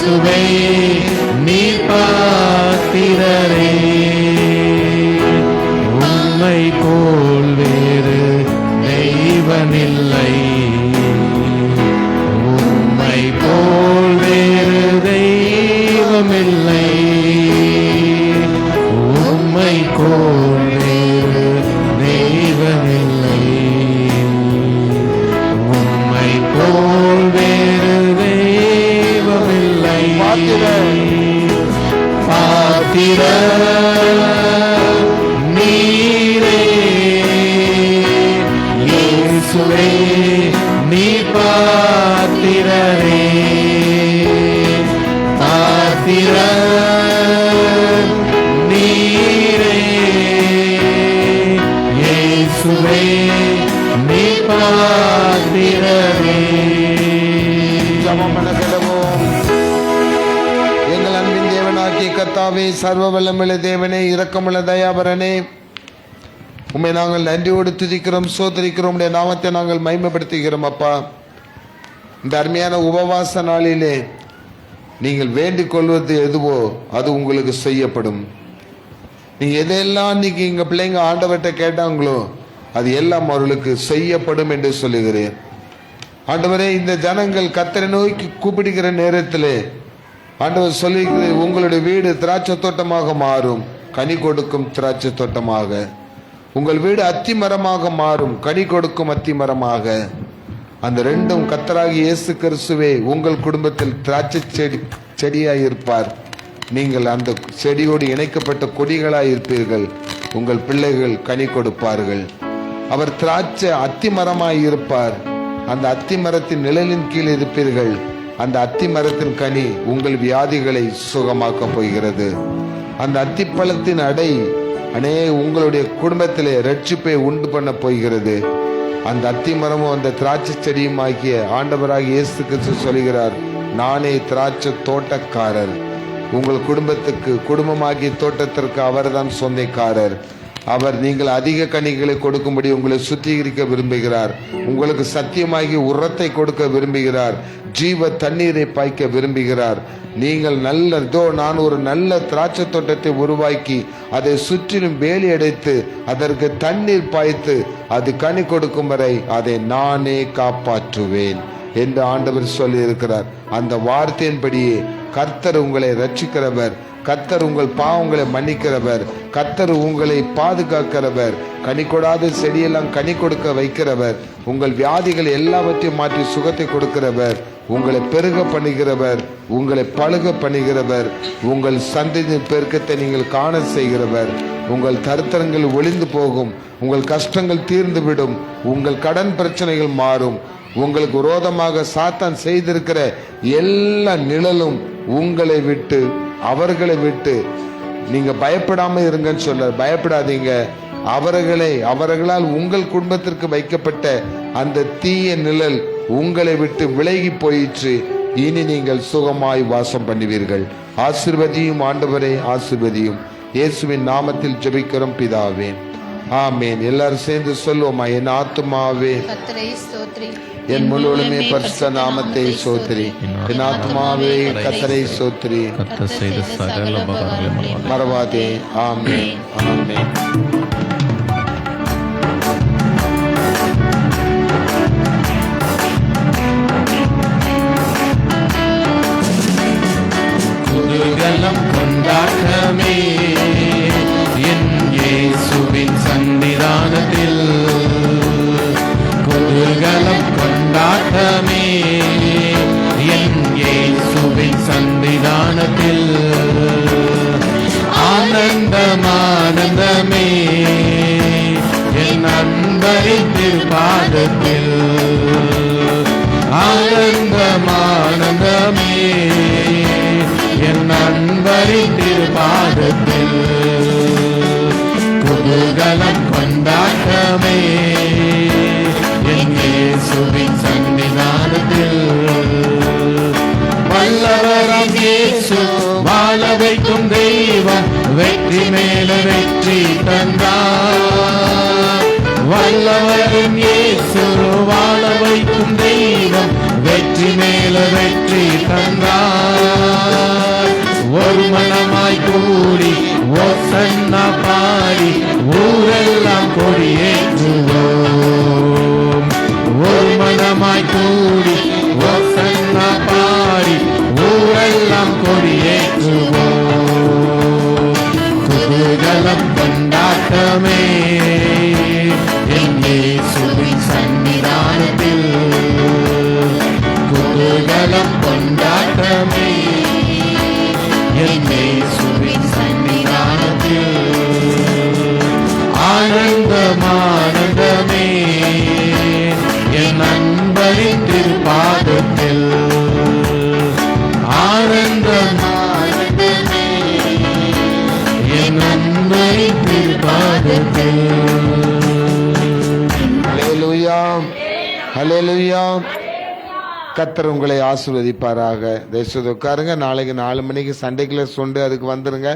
இயேசுவே நீர் பாத்திரரே, உம்மை போல் வேறு தெய்வமில்லை, உம்மை போல் வேறு தெய்வமில்லை, உம்மை போல் வேறு தெய்வமில்லை, உம்மை போல் வேறு தெய்வமில்லை. பாத்திர நீரே இயேசுவே நீ பாத்திரரே, பாத்திர நீரே இயேசுவே நீ பாத்திரரே. ஜெபம் பண்ண செல்வோம். எங்கள் அன்பின் தேவனாகிய கர்த்தாவே, சர்வ வல்லமுள்ள தேவனே, இரக்கமுள்ள தயாபரனே, உம்மை நாங்கள் நன்றியோடு துதிக்கிறோம், சோதரிக்கிறோம். உம்முடைய நாமத்தை நாங்கள் மகிமைப்படுத்துகிறோம். அப்பா, இந்த அருமையான உபவாச நாளிலே நீங்கள் வேண்டிக் கொள்வது எதுவோ அது உங்களுக்கு செய்யப்படும். நீங்க எதையெல்லாம் இன்னைக்கு எங்க பிள்ளைங்க ஆண்டவர்கிட்ட கேட்டாங்களோ அது எல்லாம் அவர்களுக்கு செய்யப்படும் என்று சொல்லுகிறேன். ஆண்டவரே, இந்த ஜனங்கள் கர்த்தரை நோக்கி கூப்பிடுகிற நேரத்திலே ஆண்டவர் சொல்லுகிறது, உங்களுடைய வீடு திராட்சை தோட்டமாக மாறும், கனி கொடுக்கும் திராட்சை தோட்டமாக. உங்கள் வீடு அத்தி மரமாக மாறும், கனி கொடுக்கும் அத்தி மரமாக. அந்த ரெண்டும் கர்த்தராகிய இயேசு கிறிஸ்துவே உங்கள் குடும்பத்தில் திராட்சை செடியாய் இருப்பார். நீங்கள் அந்த செடியோடு இணைக்கப்பட்ட கொடிகளாய் இருப்பீர்கள். உங்கள் பிள்ளைகள் கனி கொடுப்பார்கள். அவர் திராட்சை அத்தி மரமாய் இருப்பார். அந்த அத்தி மரத்தின் நிழலின் கீழ் இருப்பீர்கள். அந்த அத்தி மரத்தின் கனி உங்கள் வியாதிகளை சுகமாக்க போகிறது. அந்த அத்திப்பழத்தின் அடை உங்களுடைய குடும்பத்திலே ரட்சிப்பை உண்டு பண்ண போகிறது. அந்த அத்தி மரமும் அந்த திராட்சை செடியும் ஆகிய ஆண்டவராகிய இயேசு கிறிஸ்து சொல்கிறார், நானே திராட்சை தோட்டக்காரர். உங்கள் குடும்பத்துக்கு, குடும்பமாகிய தோட்டத்திற்கு அவர்தான் சொந்தக்காரர். அவர் நீங்கள் அதிக கனிகளை கொடுக்கும்படி உங்களை சுத்திகரிக்க விரும்புகிறார். உங்களுக்கு சத்தியமாகி உரத்தை கொடுக்க விரும்புகிறார். ஜீவ தண்ணீரை பாய்க்க விரும்புகிறார். நீங்கள் நான் ஒரு நல்ல திராட்சை தோட்டத்தை உருவாக்கி அதை சுற்றிலும் வேலி அடைத்து அதற்கு தண்ணீர் பாய்த்து அது கனி கொடுக்கும் வரை அதை நானே காப்பாற்றுவேன் என்று ஆண்டவர் சொல்லி இருக்கிறார். அந்த வார்த்தையின்படியே கர்த்தர் உங்களை ரட்சிக்கிறவர், கர்த்தர் உங்கள் பாவங்களை மன்னிக்கிறவர், கர்த்தர் உங்களை பாதுகாக்கிறவர், கனி கொடாத செடியெல்லாம் கனி கொடுக்க வைக்கிறவர், உங்கள் வியாதிகள் எல்லாவற்றையும் மாற்றி சுகத்தை கொடுக்கிறவர், உங்களை பெருக பண்ணுகிறவர், உங்களை பழுக பண்ணுகிறவர், உங்கள் சந்ததியின் பெருக்கத்தை நீங்கள் காண செய்கிறவர். உங்கள் தரித்திரங்கள் ஒளிந்து போகும், உங்கள் கஷ்டங்கள் தீர்ந்துவிடும், உங்கள் கடன் பிரச்சனைகள் மாறும். உங்களுக்கு விரோதமாக சாத்தான் செய்திருக்கிற எல்லா நிழலும் உங்களை விட்டு, அவர்களை விட்டு நீங்க பயப்படாம இருங்கன்னு சொல்ல. பயப்படாதீங்க. அவர்களால் உங்கள் குடும்பத்திற்கு வைக்கப்பட்ட அந்த தீய நிழல் உங்களை விட்டு விலகி போயிற்று. இனி நீங்கள் சுகமாய் வாசம் பண்ணுவீர்கள். ஆசீர்வதியும் ஆண்டவரே, ஆசீர்வதியும். இயேசுவின் நாமத்தில் ஜெபிக்கிறோம் பிதாவே, ஆமேன். எல்லாரும் சேர்ந்து சொல்லுவோமா, என் ஆத்துமாவே என் முழுவதுமே பரிசுத்த நாமத்தை சோத்திரி, என் ஆத்மாவே கர்த்தரை சோத்திரி, கர்த்தர் செய்த சகல உபகாரங்களை மறவாதே. ஆமென், ஆமென். குதூகலம் கொண்டாட்டமே என் இயேசுவின் சன்னிதானத்தில், குதூகலம் கொண்டாட்டமே என் இயேசுவின் சன்னிதானத்தில், ஆனந்தம் ஆனந்தமே என் அன்பரின் திருப்பாதத்தில், ஆனந்தம் ஆனந்தமே என் அன்பரின் திருப்பாதத்தில், குதூகலம் கொண்டாட்டமே என் இயேசுவின் சன்னிதானத்தில், வல்லவராம் இயேசு வாழ வைக்கும் தெய்வம், வெற்றி மேல வெற்றி தந்தார். வல்லவரும் இயேசு வாழ வைக்கும் தெய்வம், வெற்றி மேல வெற்றி தந்தார். ஒரு மனமாய் கூடி ஓசன்னா பாடி ஊரெல்லாம் கொடியேற்றுவோம். ஒரு மனமாய் கூடி ஓசன்னா பாடி ஊரெல்லாம் கொடியேற்றுவோம். குதூகலம் கொண்டாட்டமே என் இயேசுவின் சன்னிதானத்தில். குதூகலம் கொண்டாட்டமே என் இயேசுவின் சன்னிதானத்தில். ஆனந்தம் ஆனந்தமே என் நண்பரின் திருப்பாதத்தில். ஆனந்தம் ஆனந்தமே என் நண்பரின் திருப்பாதத்தில். ஹல்லேலூயா, ஹல்லேலூயா. கர்த்தர் உங்களை ஆசீர்வதிப்பாராக. தயவுசெய்து உட்காருங்க. நாளைக்கு 4 மணிக்கு சண்டே கிளாஸ் உண்டு, அதுக்கு வந்துருங்க.